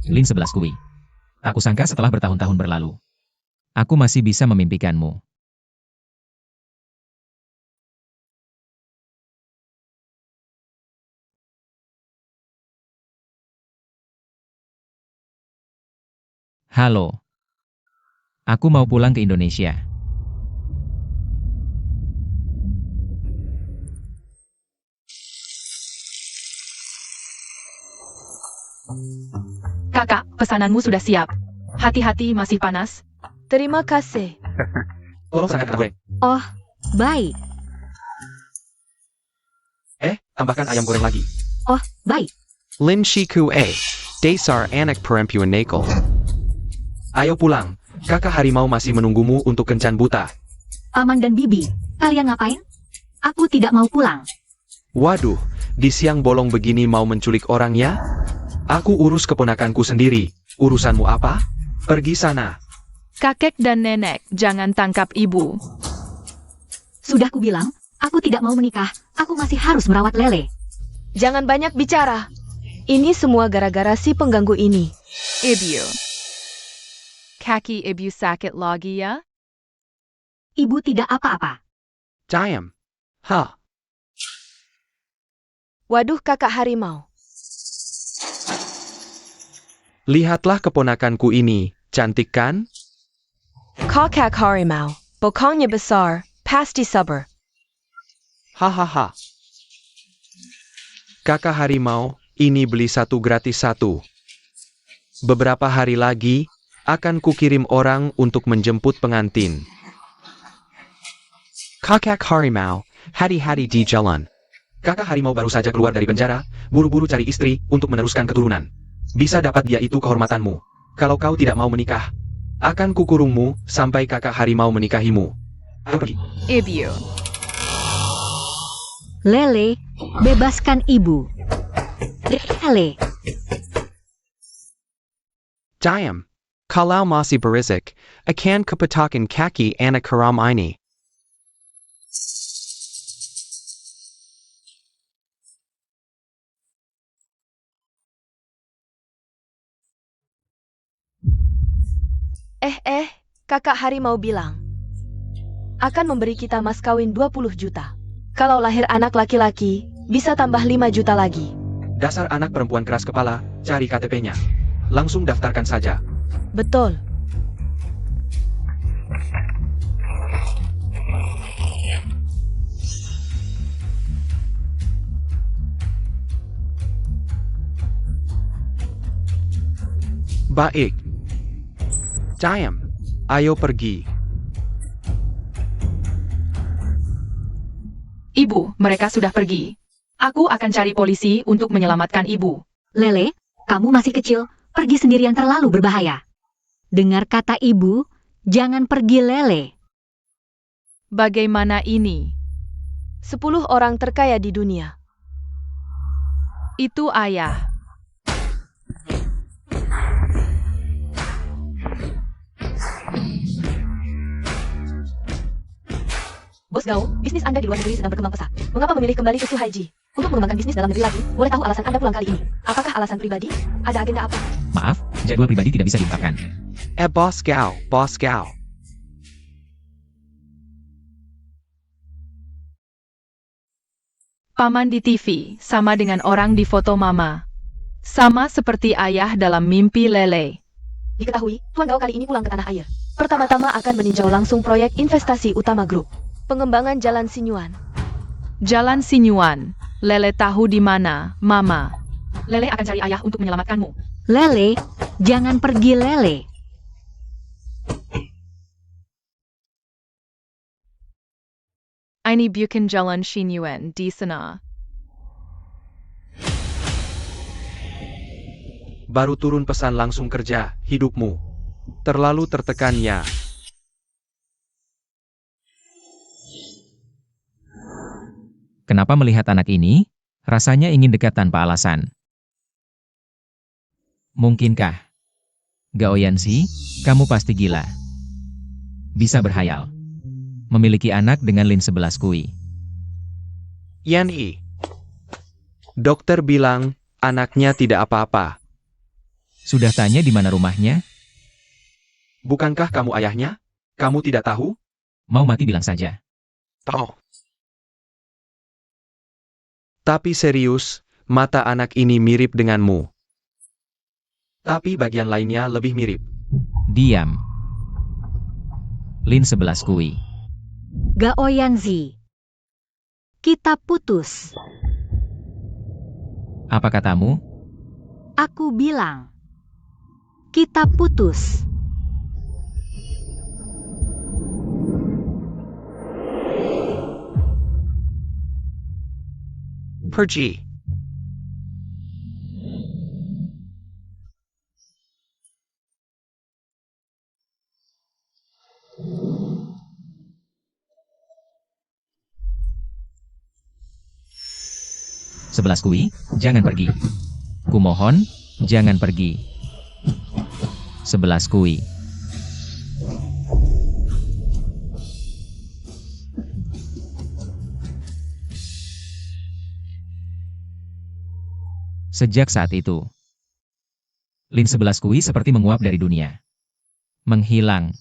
Lin 11 Kui. Aku sangka setelah bertahun-tahun berlalu, aku masih bisa memimpikanmu. Halo. Aku mau pulang ke Indonesia. Kakak, pesananmu sudah siap. Hati-hati, masih panas. Terima kasih. Tolong serahkan gue. Oh, baik. Tambahkan ayam goreng lagi. Oh, baik. Lin Shiku A. Dasar anak perempuan nakal. Ayo pulang. Kakak harimau masih menunggumu untuk kencan buta. Paman dan Bibi, kalian ngapain? Aku tidak mau pulang. Waduh, di siang bolong begini mau menculik orang ya? Aku urus keponakanku sendiri. Urusanmu apa? Pergi sana. Kakek dan nenek, jangan tangkap ibu. Sudah kubilang, aku tidak mau menikah. Aku masih harus merawat Lele. Jangan banyak bicara. Ini semua gara-gara si pengganggu ini. Ibu. Kaki ibu sakit lagi ya? Ibu tidak apa-apa. Diam. Ha. Waduh kakak harimau. Lihatlah keponakanku ini, cantik kan? Kakak harimau. Bokongnya besar, pasti sabar. Hahaha. Kakak harimau, ini beli satu gratis satu. Beberapa hari lagi, akan kukirim orang untuk menjemput pengantin. Kakak harimau, hati-hati di jalan. Kakak harimau baru saja keluar dari penjara, buru-buru cari istri untuk meneruskan keturunan. Bisa dapat dia itu kehormatanmu. Kalau kau tidak mau menikah, akan kukurungmu sampai kakak harimau menikahimu. Ayo pergi. Ibu. Lele, bebaskan ibu. Lele. Diam. Kalau masih berisik, akan kupatakan kaki anak haram ini. Kakak harimau bilang akan memberi kita mas kawin 20 juta. Kalau lahir anak laki-laki, bisa tambah 5 juta lagi. Dasar anak perempuan keras kepala, cari KTP-nya. Langsung daftarkan saja. Betul. Baik. Diam. Ayo pergi. Ibu, mereka sudah pergi. Aku akan cari polisi untuk menyelamatkan ibu. Lele, kamu masih kecil. Pergi sendirian terlalu berbahaya. Dengar kata ibu, jangan pergi Lele. Bagaimana ini? 10 orang terkaya di dunia. Itu ayah. Bos Gao, bisnis Anda di luar negeri sedang berkembang pesat. Mengapa memilih kembali ke Suhaiji? Untuk mengembangkan bisnis dalam negeri lagi, boleh tahu alasan Anda pulang kali ini? Apakah alasan pribadi? Ada agenda apa? Maaf, jadwal pribadi tidak bisa diungkapkan. Boss Gao, Boss Gao. Paman di TV, sama dengan orang di foto mama. Sama seperti ayah dalam mimpi Lele. Diketahui, Tuan Gao kali ini pulang ke tanah air. Pertama-tama akan meninjau langsung proyek investasi utama grup. Pengembangan Jalan Sinyuan. Jalan Sinyuan. Lele tahu di mana, mama. Lele akan cari ayah untuk menyelamatkanmu. Lele, jangan pergi Lele. Ini bukan Jalan Sinyuan di sana. Baru turun pesan langsung kerja, hidupmu. Terlalu tertekan ya. Kenapa melihat anak ini? Rasanya ingin dekat tanpa alasan. Mungkinkah? Gao Yanxi, kamu pasti gila. Bisa berhayal. Memiliki anak dengan Lin 11 Kui. Yan Dokter bilang, anaknya tidak apa-apa. Sudah tanya di mana rumahnya? Bukankah kamu ayahnya? Kamu tidak tahu? Mau mati bilang saja. Tahu. Tapi serius, mata anak ini mirip denganmu. Tapi bagian lainnya lebih mirip. Diam. Lin 11 kui. Gao Yanzi. Kita putus. Apa katamu? Aku bilang. Kita putus. Pergi. Sebelas kui, jangan pergi. Kumohon, jangan pergi. 11 kui. Sejak saat itu, Lin 11 kui seperti menguap dari dunia. Menghilang.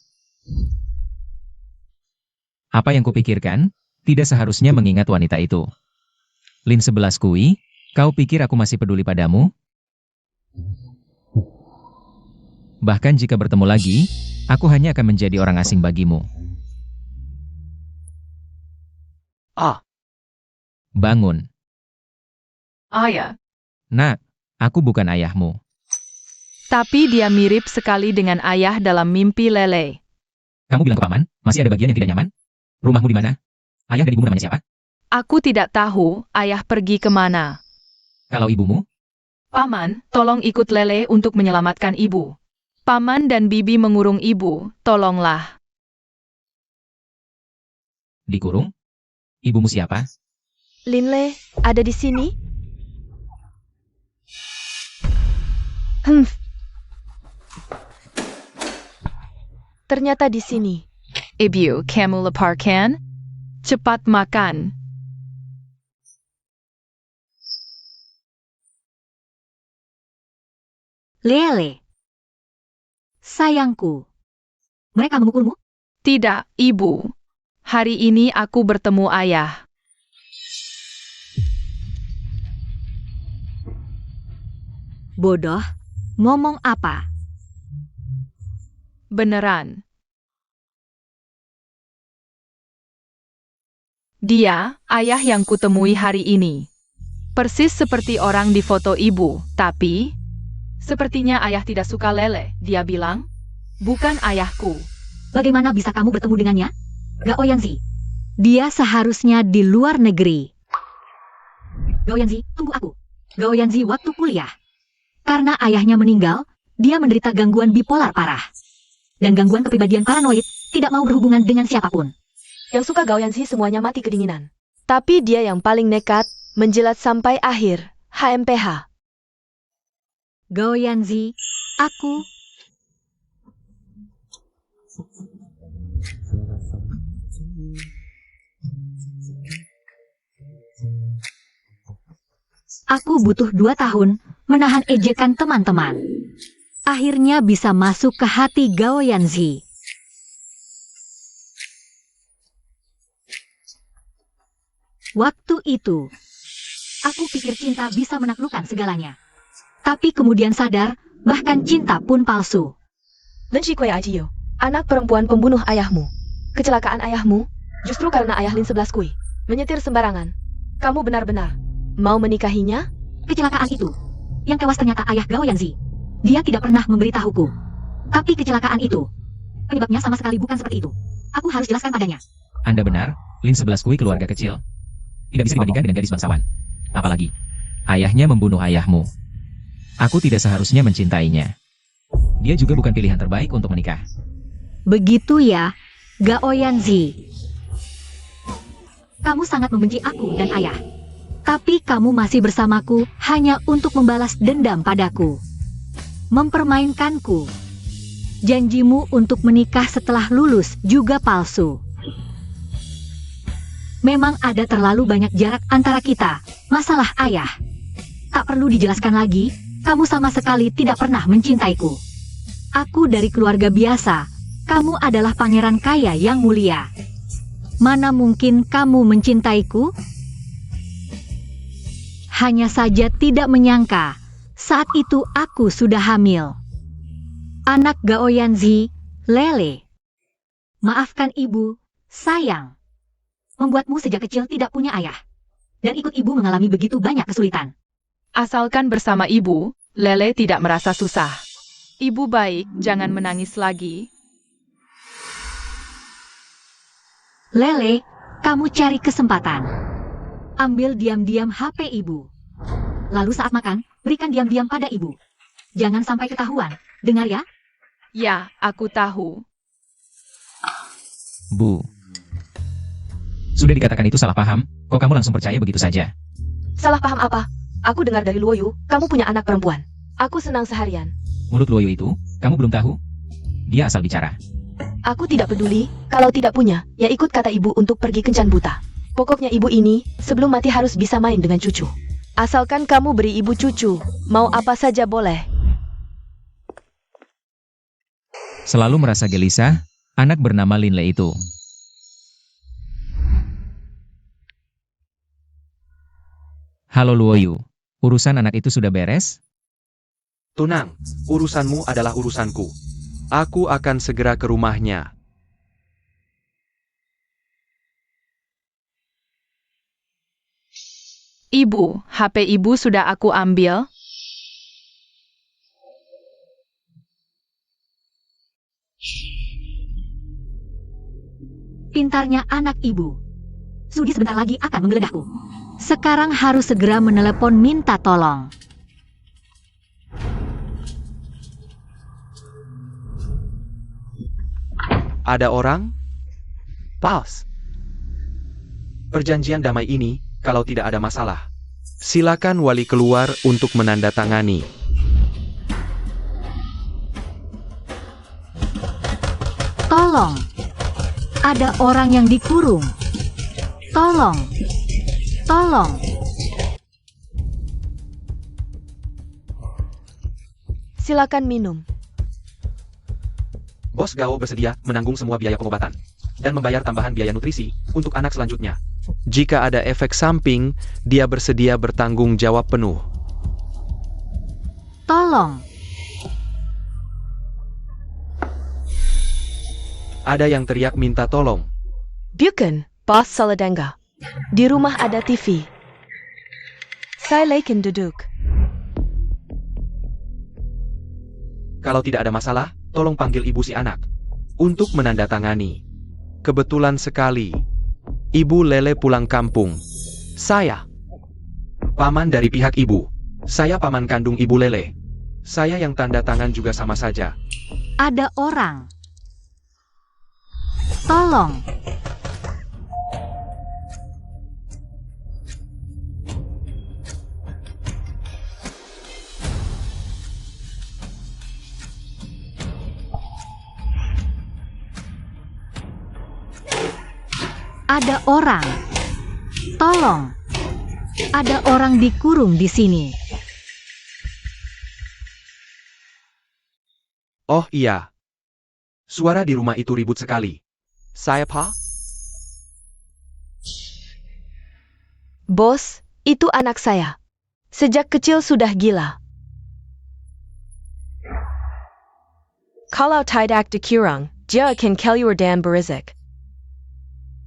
Apa yang kupikirkan, tidak seharusnya mengingat wanita itu. Lin 11 kui, kau pikir aku masih peduli padamu? Bahkan jika bertemu lagi, aku hanya akan menjadi orang asing bagimu. Bangun. Ayah. Nak, aku bukan ayahmu. Tapi dia mirip sekali dengan ayah dalam mimpi Lele. Kamu bilang ke paman, masih ada bagian yang tidak nyaman? Rumahmu di mana? Ayah dan ibumu namanya siapa? Aku tidak tahu ayah pergi kemana. Kalau ibumu? Paman, tolong ikut Lele untuk menyelamatkan ibu. Paman dan bibi mengurung ibu, tolonglah. Dikurung? Ibumu siapa? Linle, ada di sini? Ternyata di sini. Ibu, kamu lapar kan? Cepat makan. Lele. Sayangku. Mereka memukulmu? Tidak, ibu. Hari ini aku bertemu ayah. Bodoh. Ngomong apa? Beneran. Dia, ayah yang kutemui hari ini. Persis seperti orang di foto ibu, tapi sepertinya ayah tidak suka Lele. Dia bilang, bukan ayahku. Bagaimana bisa kamu bertemu dengannya? Gao Yanzi. Dia seharusnya di luar negeri. Gao Yanzi, tunggu aku. Gao Yanzi waktu kuliah. Karena ayahnya meninggal, dia menderita gangguan bipolar parah. Dan gangguan kepribadian paranoid, tidak mau berhubungan dengan siapapun. Yang suka Gao Yanzi semuanya mati kedinginan. Tapi dia yang paling nekat, menjilat sampai akhir. HMPH. Gao Yanzi, aku... Aku butuh 2 tahun menahan ejekan teman-teman. Akhirnya bisa masuk ke hati Gao Yanzi. Waktu itu, aku pikir cinta bisa menaklukkan segalanya. Tapi kemudian sadar, bahkan cinta pun palsu. Lin Shikui Ajiyo, anak perempuan pembunuh ayahmu. Kecelakaan ayahmu, justru karena ayah Lin 11 Kui. Menyetir sembarangan. Kamu benar-benar mau menikahinya? Kecelakaan itu, yang tewas ternyata ayah Gao Yanzi. Dia tidak pernah memberitahuku. Tapi kecelakaan itu, penyebabnya sama sekali bukan seperti itu. Aku harus jelaskan padanya. Anda benar, Lin 11 kui keluarga kecil. Tidak bisa dibandingkan dengan gadis bangsawan. Apalagi, ayahnya membunuh ayahmu. Aku tidak seharusnya mencintainya. Dia juga bukan pilihan terbaik untuk menikah. Begitu ya, Gao Yanzi. Kamu sangat membenci aku dan ayah. Tapi kamu masih bersamaku hanya untuk membalas dendam padaku. Mempermainkanku. Janjimu untuk menikah setelah lulus juga palsu. Memang ada terlalu banyak jarak antara kita. Masalah ayah. Tak perlu dijelaskan lagi, kamu sama sekali tidak pernah mencintaiku. Aku dari keluarga biasa, kamu adalah pangeran kaya yang mulia. Mana mungkin kamu mencintaiku? Hanya saja tidak menyangka, saat itu aku sudah hamil. Anak Gao Yanzi, Lele. Maafkan ibu, sayang. Membuatmu sejak kecil tidak punya ayah. Dan ikut ibu mengalami begitu banyak kesulitan. Asalkan bersama ibu, Lele tidak merasa susah. Ibu baik, jangan menangis lagi. Lele, kamu cari kesempatan. Ambil diam-diam HP ibu. Lalu saat makan, berikan diam-diam pada ibu. Jangan sampai ketahuan, dengar ya? Ya, aku tahu. Bu. Sudah dikatakan itu salah paham, kok kamu langsung percaya begitu saja? Salah paham apa? Aku dengar dari Luoyu, kamu punya anak perempuan. Aku senang seharian. Mulut Luoyu itu, kamu belum tahu? Dia asal bicara. Aku tidak peduli, kalau tidak punya, ya ikut kata ibu untuk pergi kencan buta. Pokoknya ibu ini, sebelum mati harus bisa main dengan cucu. Asalkan kamu beri ibu cucu, mau apa saja boleh. Selalu merasa gelisah, anak bernama Linle itu. Halo Luoyu, urusan anak itu sudah beres? Tenang, urusanmu adalah urusanku. Aku akan segera ke rumahnya. Ibu, HP ibu sudah aku ambil. Pintarnya anak ibu. Sudi sebentar lagi akan menggeledahku. Sekarang harus segera menelepon minta tolong. Ada orang? Pause. Perjanjian damai ini, kalau tidak ada masalah, silakan wali keluar untuk menandatangani. Tolong. Ada orang yang dikurung. Tolong. Tolong. Silakan minum. Bos Gao bersedia menanggung semua biaya pengobatan dan membayar tambahan biaya nutrisi untuk anak selanjutnya. Jika ada efek samping, dia bersedia bertanggung jawab penuh. Tolong. Ada yang teriak minta tolong. Bukan, Bos Saladangga. Di rumah ada TV. Saya lekin duduk. Kalau tidak ada masalah, tolong panggil ibu si anak untuk menandatangani. Kebetulan sekali, Ibu Lele pulang kampung. Saya, Paman dari pihak ibu. Saya paman kandung ibu Lele. Saya yang tanda tangan juga sama saja. Ada orang. Tolong. Ada orang. Tolong. Ada orang dikurung di sini. oh iya, Suara di rumah itu ribut sekali. saya Pak. Bos, itu anak saya. Sejak kecil sudah gila. Kalau tidak dikurang, dia akan keluar dan berisik.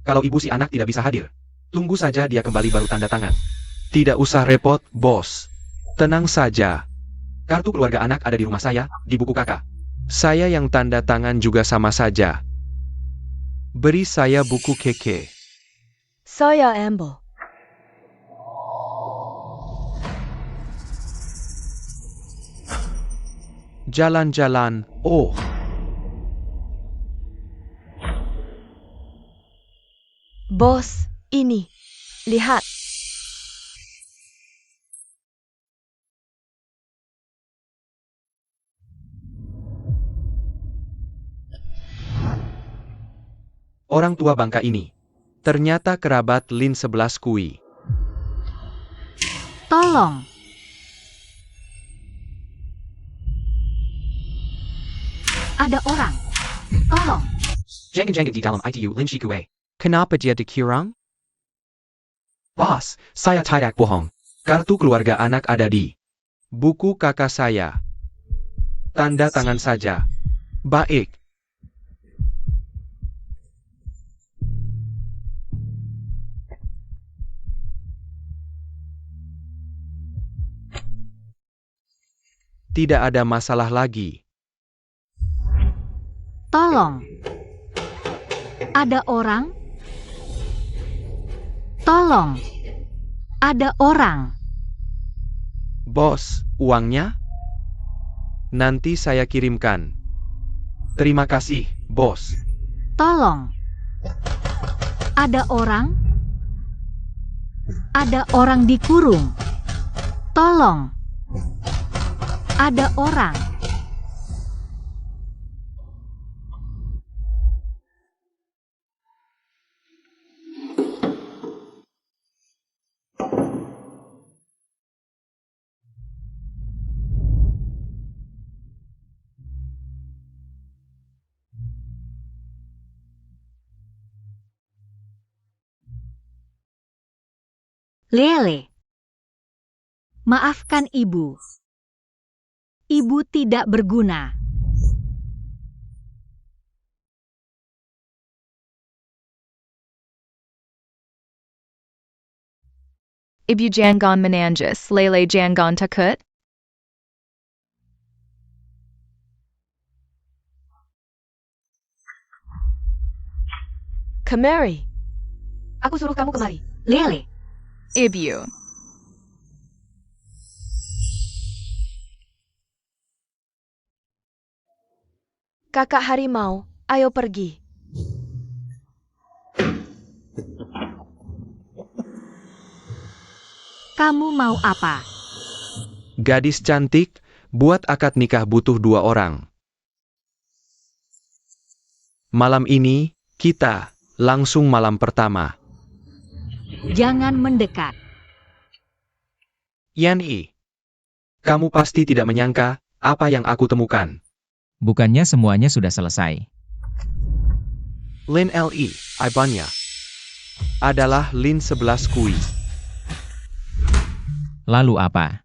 Kalau ibu si anak tidak bisa hadir, tunggu saja dia kembali baru tanda tangan. Tidak usah repot, bos. Tenang saja. Kartu keluarga anak ada di rumah saya, di buku kakak. Saya yang tanda tangan juga sama saja. Beri saya buku keke. Saya ambil. Jalan-jalan, oh. Bos, ini. Lihat. Orang tua bangka ini. Ternyata kerabat Lin 11 Kui. Tolong. Ada orang. Tolong. Jangan di dalam ITU Lin Shikue. Kenapa dia dikirang? Bos, saya tidak bohong. Kartu keluarga anak ada di Buku kakak saya. Tanda tangan saja. Baik. Tidak ada masalah lagi. Tolong. Ada orang. Tolong. Ada orang. Bos, uangnya? Nanti saya kirimkan. terima kasih, bos. Tolong. Ada orang. Ada orang dikurung. Tolong. Ada orang. Lele. Maafkan ibu. Ibu tidak berguna. Ibu jangan menangis, Lele jangan takut. Kemari. Aku suruh kamu kemari. Lele. Ibu. Kakak harimau, ayo pergi. Kamu mau apa? Gadis cantik, buat akad nikah butuh 2 orang. Malam ini, kita langsung malam pertama. Jangan mendekat. Yani, Kamu pasti tidak menyangka apa yang aku temukan. Bukannya semuanya sudah selesai. Lin Li, Ibanya. Adalah Lin 11 Kui. Lalu apa?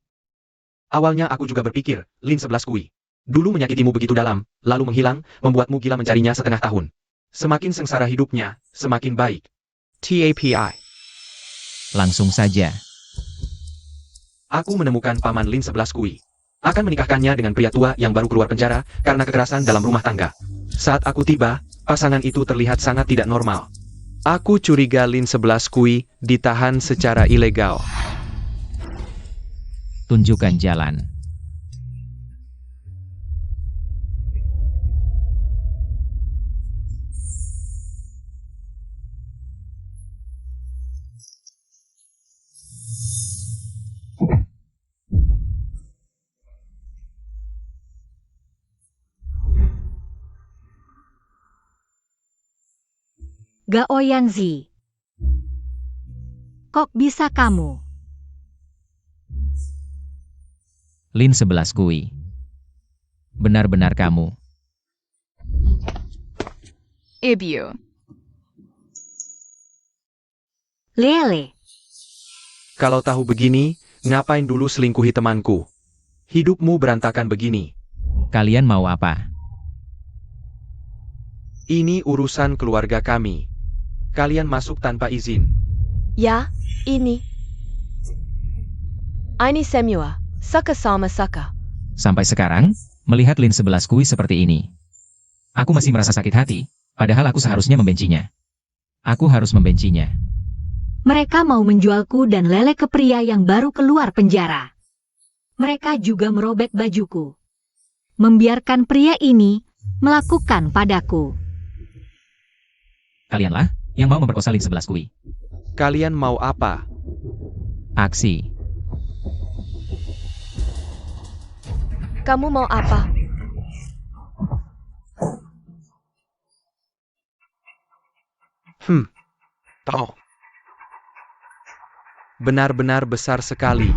Awalnya aku juga berpikir, Lin 11 Kui. Dulu menyakitimu begitu dalam, lalu menghilang, membuatmu gila mencarinya setengah tahun. Semakin sengsara hidupnya, semakin baik. TAPI. Langsung saja. Aku menemukan paman Lin 11 Kui. Akan menikahkannya dengan pria tua yang baru keluar penjara karena kekerasan dalam rumah tangga. Saat aku tiba, pasangan itu terlihat sangat tidak normal. Aku curiga Lin 11 Kui ditahan secara ilegal. Tunjukkan jalan. Gao Yanzi. Kok bisa kamu? Lin 11 Kui. Benar-benar kamu. Ibu. Lele. Kalau tahu begini, ngapain dulu selingkuhi temanku? Hidupmu berantakan begini. Kalian mau apa? Ini urusan keluarga kami. Kalian masuk tanpa izin. Ya, ini. Ini semua. Saka sama Saka. Sampai sekarang, melihat Lin 11 Kui seperti ini. Aku masih merasa sakit hati, padahal aku seharusnya membencinya. Aku harus membencinya. Mereka mau menjualku dan Lele ke pria yang baru keluar penjara. Mereka juga merobek bajuku. Membiarkan pria ini melakukan padaku. Kalianlah yang mau memperkosa Lin 11 Kui. Kalian mau apa? Aksi. Kamu mau apa? Tahu. Benar-benar besar sekali.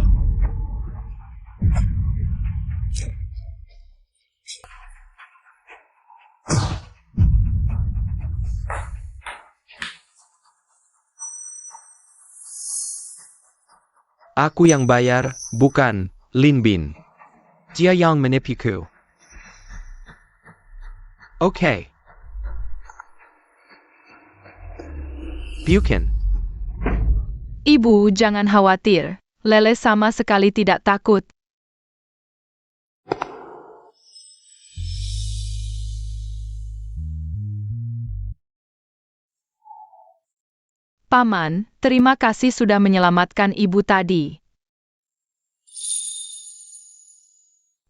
Aku yang bayar, bukan Lin Bin. Dia yang menipuku. Oke. Bukan. Ibu, jangan khawatir. Lele sama sekali tidak takut. Paman, terima kasih sudah menyelamatkan ibu tadi.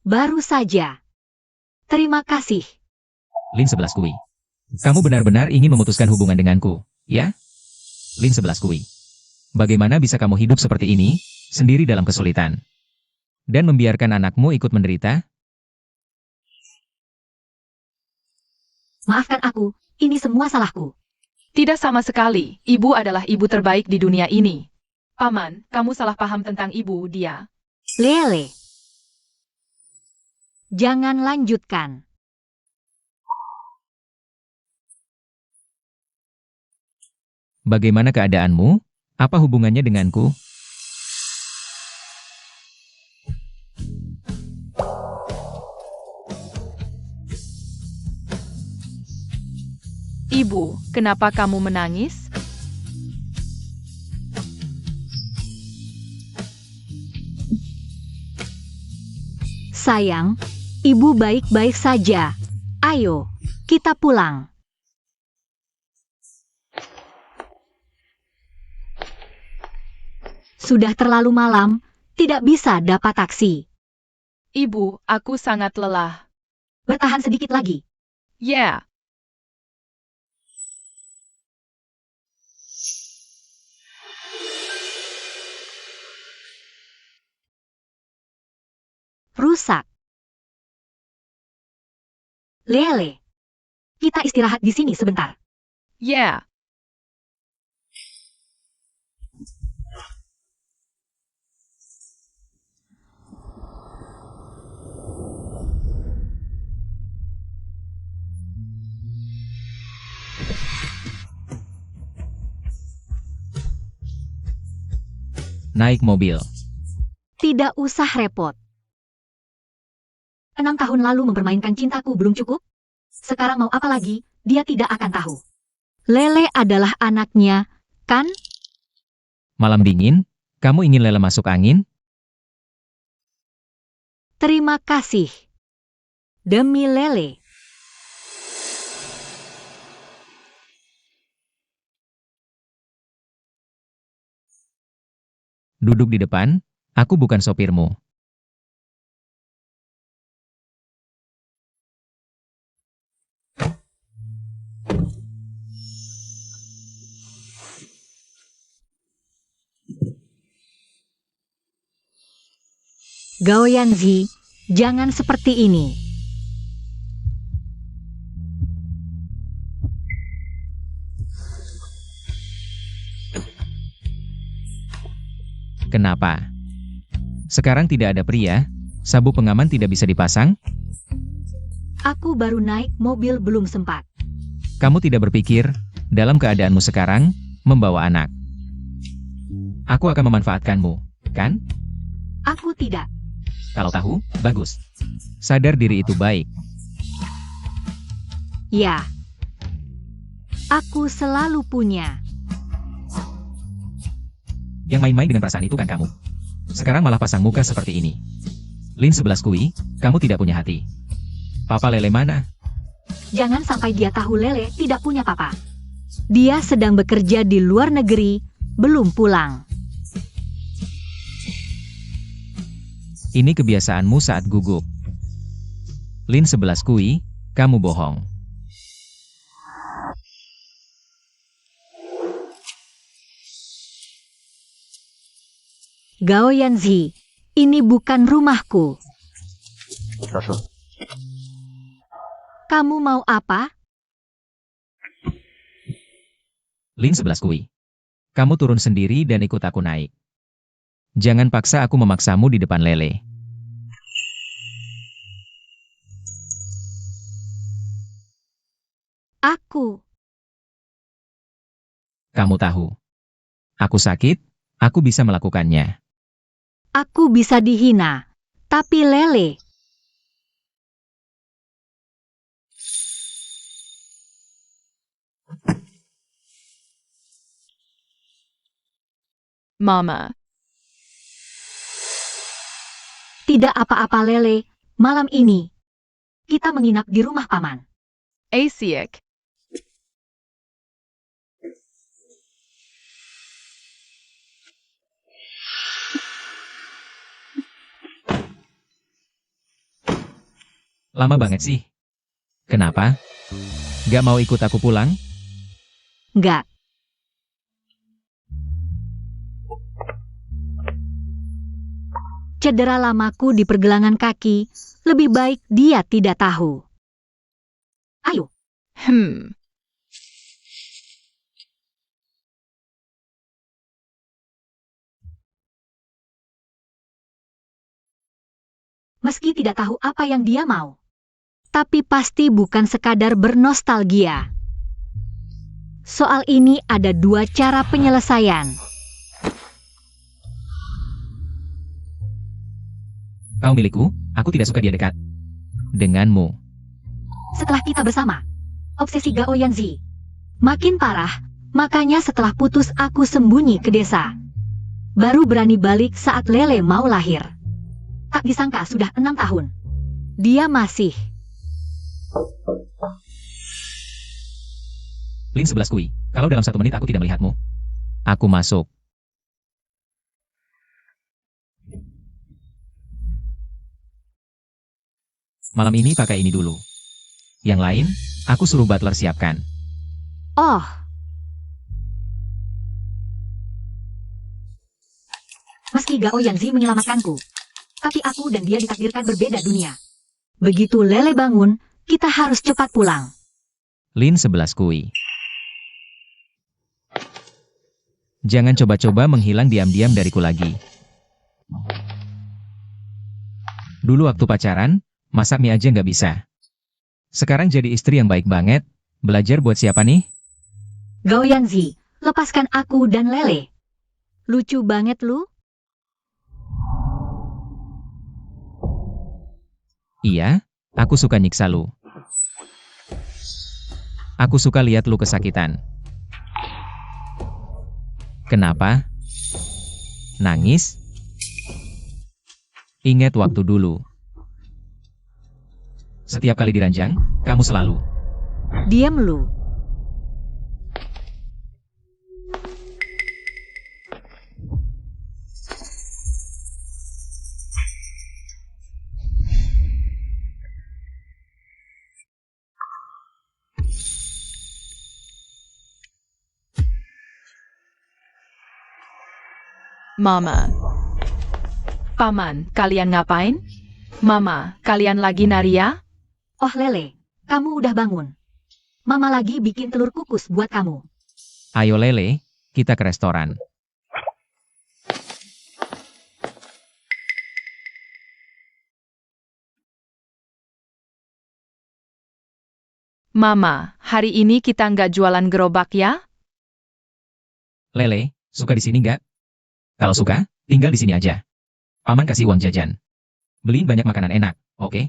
Baru saja. Terima kasih. Lin 11 Kui. Kamu benar-benar ingin memutuskan hubungan denganku, ya? Lin 11 Kui. Bagaimana bisa kamu hidup seperti ini, sendiri dalam kesulitan? Dan membiarkan anakmu ikut menderita? Maafkan aku, ini semua salahku. Tidak sama sekali, ibu adalah ibu terbaik di dunia ini. Paman, kamu salah paham tentang ibu, dia. Lele. Jangan lanjutkan. Bagaimana keadaanmu? Apa hubungannya denganku? Ibu, kenapa kamu menangis? Sayang, ibu baik-baik saja. Ayo, kita pulang. Sudah terlalu malam, tidak bisa dapat taksi. Ibu, aku sangat lelah. Bertahan sedikit lagi. Ya. Rusak. Lele. Kita istirahat di sini sebentar. Ya. Naik mobil. Tidak usah repot. 6 tahun lalu mempermainkan cintaku belum cukup? Sekarang mau apa lagi, dia tidak akan tahu. Lele adalah anaknya, kan? Malam dingin, kamu ingin Lele masuk angin? Terima kasih. Demi Lele. Duduk di depan, aku bukan sopirmu. Gao Yanzi, jangan seperti ini. Kenapa? Sekarang tidak ada pria, sabuk pengaman tidak bisa dipasang? Aku baru naik mobil belum sempat. Kamu tidak berpikir, dalam keadaanmu sekarang, membawa anak. Aku akan memanfaatkanmu, kan? Aku tidak. Kalau tahu, bagus. Sadar diri itu baik. Ya. Aku selalu punya. Yang main-main dengan perasaan itu kan kamu. Sekarang malah pasang muka seperti ini. Lin 11 Kui, kamu tidak punya hati. Papa Lele mana? Jangan sampai dia tahu Lele tidak punya papa. Dia sedang bekerja di luar negeri, belum pulang. Ini kebiasaanmu saat gugup. Lin 11 Kui, kamu bohong. Gao Yanzi, ini bukan rumahku. Kamu mau apa? Lin 11 Kui. Kamu turun sendiri dan ikut aku naik. Jangan paksa aku memaksamu di depan Lele. Aku. Kamu tahu. Aku sakit, aku bisa melakukannya. Aku bisa dihina. Tapi Lele, Mama, tidak apa-apa Lele. Malam ini, kita menginap di rumah paman. Asiak. Lama banget sih. Kenapa? Gak mau ikut aku pulang? Enggak. Cedera lamaku di pergelangan kaki, lebih baik dia tidak tahu. Ayo, meski tidak tahu apa yang dia mau. Tapi pasti bukan sekadar bernostalgia. Soal ini ada dua cara penyelesaian. Kau milikku, aku tidak suka dia dekat denganmu. Setelah kita bersama, obsesi Gao Yanzi makin parah, makanya setelah putus aku sembunyi ke desa. Baru berani balik saat Lele mau lahir. Tak disangka sudah 6 tahun. Dia masih. Lin 11 kui, kalau dalam 1 menit aku tidak melihatmu. Aku masuk. Malam ini pakai ini dulu. Yang lain, aku suruh butler siapkan. Oh. Meski Gao Yanzi menyelamatkanku, tapi aku dan dia ditakdirkan berbeda dunia. Begitu Lele bangun, kita harus cepat pulang. Lin 11 kui. Jangan coba-coba menghilang diam-diam dariku lagi. Dulu waktu pacaran, masak mie aja nggak bisa. Sekarang jadi istri yang baik banget, belajar buat siapa nih? Gao Yanzi, lepaskan aku dan Lele. Lucu banget lu. Iya, aku suka nyiksa lu. Aku suka lihat lu kesakitan. Kenapa? Nangis? Ingat waktu dulu. Setiap kali diranjang, kamu selalu. Diam lu. Mama. Paman, kalian ngapain? Mama, kalian lagi nari ya? Oh Lele, kamu udah bangun. Mama lagi bikin telur kukus buat kamu. Ayo Lele, kita ke restoran. Mama, hari ini kita nggak jualan gerobak ya? Lele, suka di sini nggak? Kalau suka, tinggal di sini aja. Paman kasih uang jajan. Beliin banyak makanan enak, oke?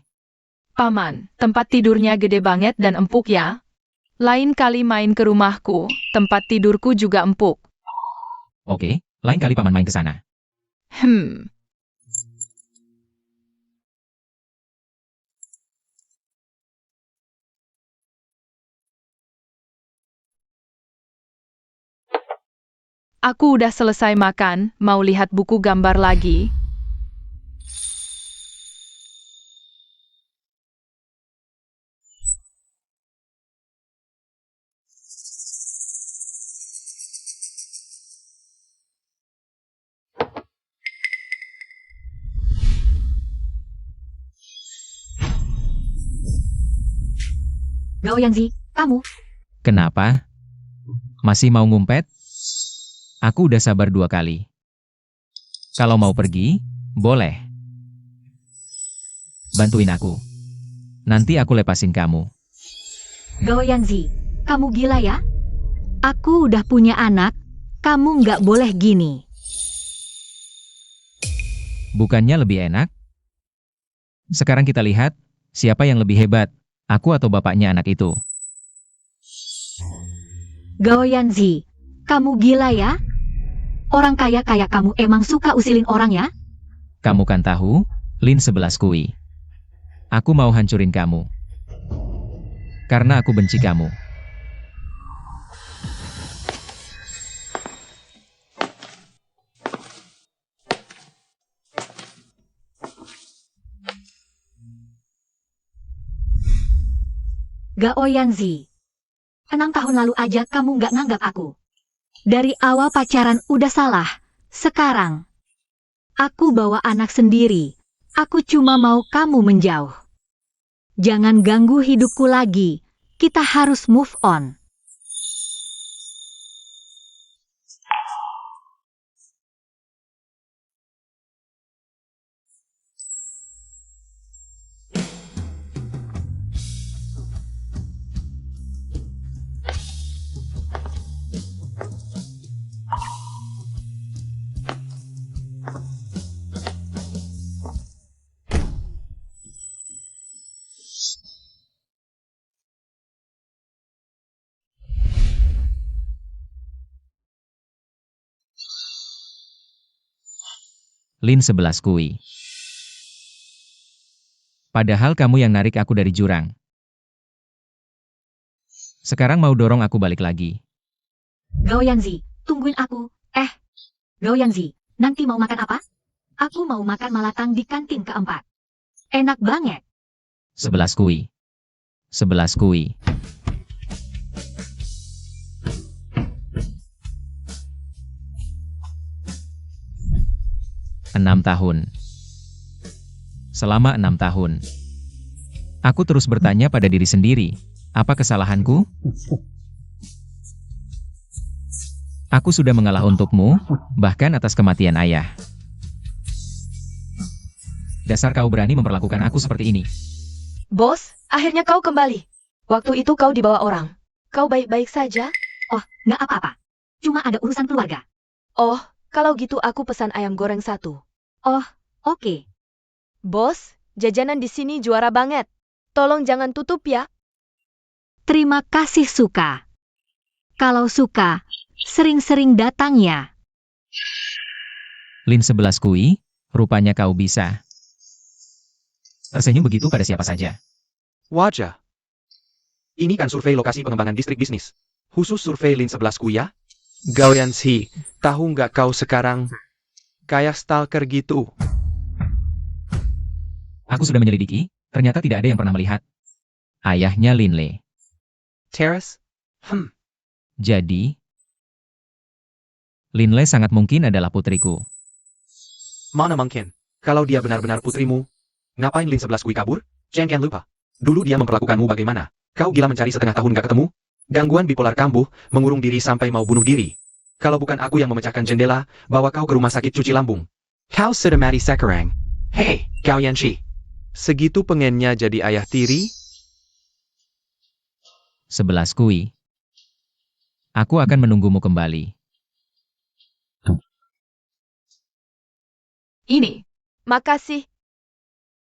Paman, tempat tidurnya gede banget dan empuk ya? Lain kali main ke rumahku, tempat tidurku juga empuk. Oke, lain kali paman main ke sana. Aku udah selesai makan, mau lihat buku gambar lagi. Gao Yanzi, kamu. Kenapa? Masih mau ngumpet? Aku udah sabar 2 kali. Kalau mau pergi, boleh. Bantuin aku. Nanti aku lepasin kamu. Gao Yanzi, kamu gila ya? Aku udah punya anak, kamu nggak boleh gini. Bukannya lebih enak? Sekarang kita lihat, siapa yang lebih hebat, aku atau bapaknya anak itu. Gao Yanzi, kamu gila ya? Orang kaya kayak kamu emang suka usilin orang ya? Kamu kan tahu, Lin 11 Kui. Aku mau hancurin kamu. Karena aku benci kamu. Gao Yanzi, 6 tahun lalu aja kamu nggak nganggap aku. Dari awal pacaran udah salah. Sekarang, aku bawa anak sendiri. Aku cuma mau kamu menjauh. Jangan ganggu hidupku lagi. Kita harus move on. Lin 11 Kui. Padahal kamu yang narik aku dari jurang. Sekarang mau dorong aku balik lagi. Gao Yanzi, tungguin aku. Gao Yanzi, nanti mau makan apa? Aku mau makan malatang di kantin keempat. Enak banget. 11 Kui. 11 Kui. 6 tahun. Selama 6 tahun. Aku terus bertanya pada diri sendiri, apa kesalahanku? Aku sudah mengalah untukmu, bahkan atas kematian ayah. Dasar kau berani memperlakukan aku seperti ini. Bos, akhirnya kau kembali. Waktu itu kau dibawa orang. Kau baik-baik saja? Oh, nggak apa-apa. Cuma ada urusan keluarga. Oh, kalau gitu aku pesan ayam goreng 1. Oh, oke. Bos, jajanan di sini juara banget. Tolong jangan tutup ya. Terima kasih Suka. Kalau suka, sering-sering datang ya. Lin 11 Kui, rupanya kau bisa. Tersenyum begitu pada siapa saja. Wajah. Ini kan survei lokasi pengembangan distrik bisnis. Khusus survei Lin 11 Kui ya? Gao Yanzi, tahu nggak kau sekarang kayak stalker gitu? Aku sudah menyelidiki, ternyata tidak ada yang pernah melihat ayahnya Lin Le. Terrace? Jadi, Lin Le sangat mungkin adalah putriku. Mana mungkin? Kalau dia benar-benar putrimu, ngapain Lin 11 Kui kabur? Jangan lupa. Dulu dia memperlakukanmu bagaimana? Kau gila mencari setengah tahun gak ketemu? Gangguan bipolar kambuh, mengurung diri sampai mau bunuh diri. Kalau bukan aku yang memecahkan jendela, bawa kau ke rumah sakit cuci lambung. Kau sudah mati sekarang. Hei, Gao Yanzi. Segitu pengennya jadi ayah tiri? 11 Kui. Aku akan menunggumu kembali. Ini. Makasih.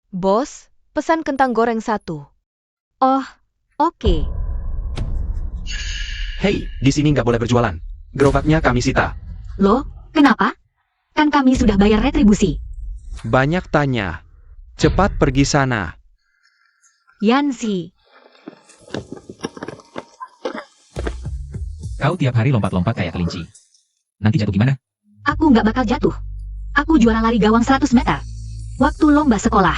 Bos, pesan kentang goreng 1. Oh, oke. Hei, di sini nggak boleh berjualan. Gerobaknya kami sita. Loh, kenapa? Kan kami sudah bayar retribusi. Banyak tanya. Cepat pergi sana. Yanzi, Kau tiap hari lompat-lompat kayak kelinci. Nanti jatuh gimana? aku nggak bakal jatuh. Aku juara lari gawang 100 meter. Waktu lomba sekolah.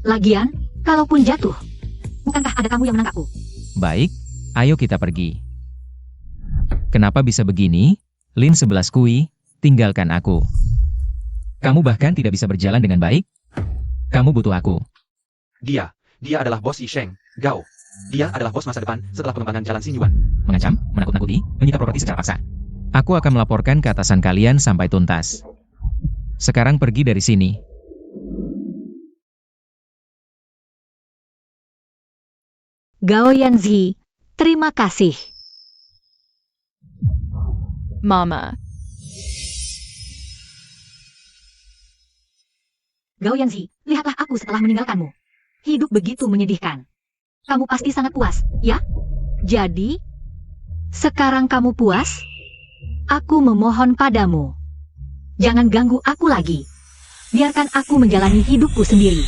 Lagian, kalaupun jatuh, bukankah ada kamu yang menangkapku? Baik, ayo kita pergi. Kenapa bisa begini? Lin 11 Kui, tinggalkan aku. Kamu bahkan tidak bisa berjalan dengan baik. Kamu butuh aku. Dia adalah bos Yisheng, Gao. Dia adalah bos masa depan setelah pengembangan jalan Xingyuan. Mengancam, menakut-nakuti, menyita properti secara paksa. Aku akan melaporkan ke atasan kalian sampai tuntas. Sekarang pergi dari sini. Gao Yanzi, terima kasih. Mama. Gao Yanzi, lihatlah aku setelah meninggalkanmu. Hidup begitu menyedihkan. Kamu pasti sangat puas, ya? Jadi, sekarang kamu puas? Aku memohon padamu. Jangan ganggu aku lagi. Biarkan aku menjalani hidupku sendiri.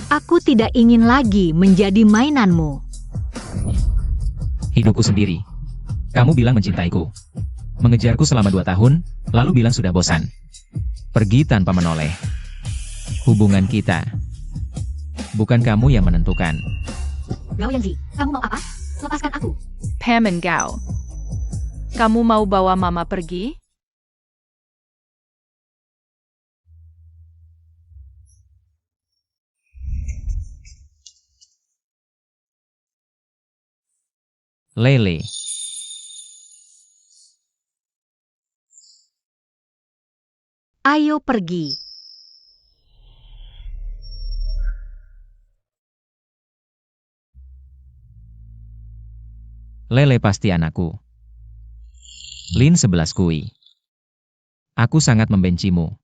Aku tidak ingin lagi menjadi mainanmu. Hidupku sendiri. Kamu bilang mencintaiku. Mengejarku selama 2 tahun, lalu bilang sudah bosan. Pergi tanpa menoleh. Hubungan kita. Bukan kamu yang menentukan. Gao Yanzi, kamu mau apa? Lepaskan aku. Pam and Gao. Kamu mau bawa mama pergi? Lele. Ayo pergi. Lele pasti anakku. Lin 11 Kui. Aku sangat membencimu.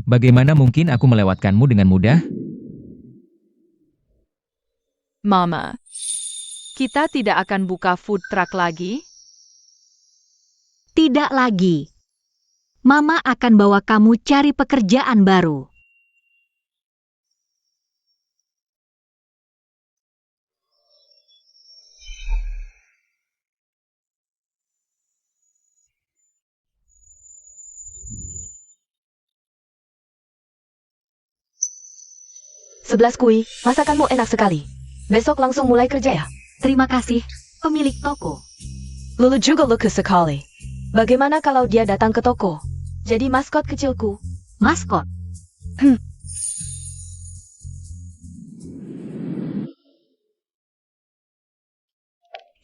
Bagaimana mungkin aku melewatkanmu dengan mudah? Mama. Kita tidak akan buka food truck lagi? Tidak lagi. Mama akan bawa kamu cari pekerjaan baru. Sebelas Kui, masakanmu enak sekali. Besok langsung mulai kerja ya? Terima kasih, pemilik toko. Lulu juga lucu sekali. Bagaimana kalau dia datang ke toko? Jadi maskot kecilku. Maskot.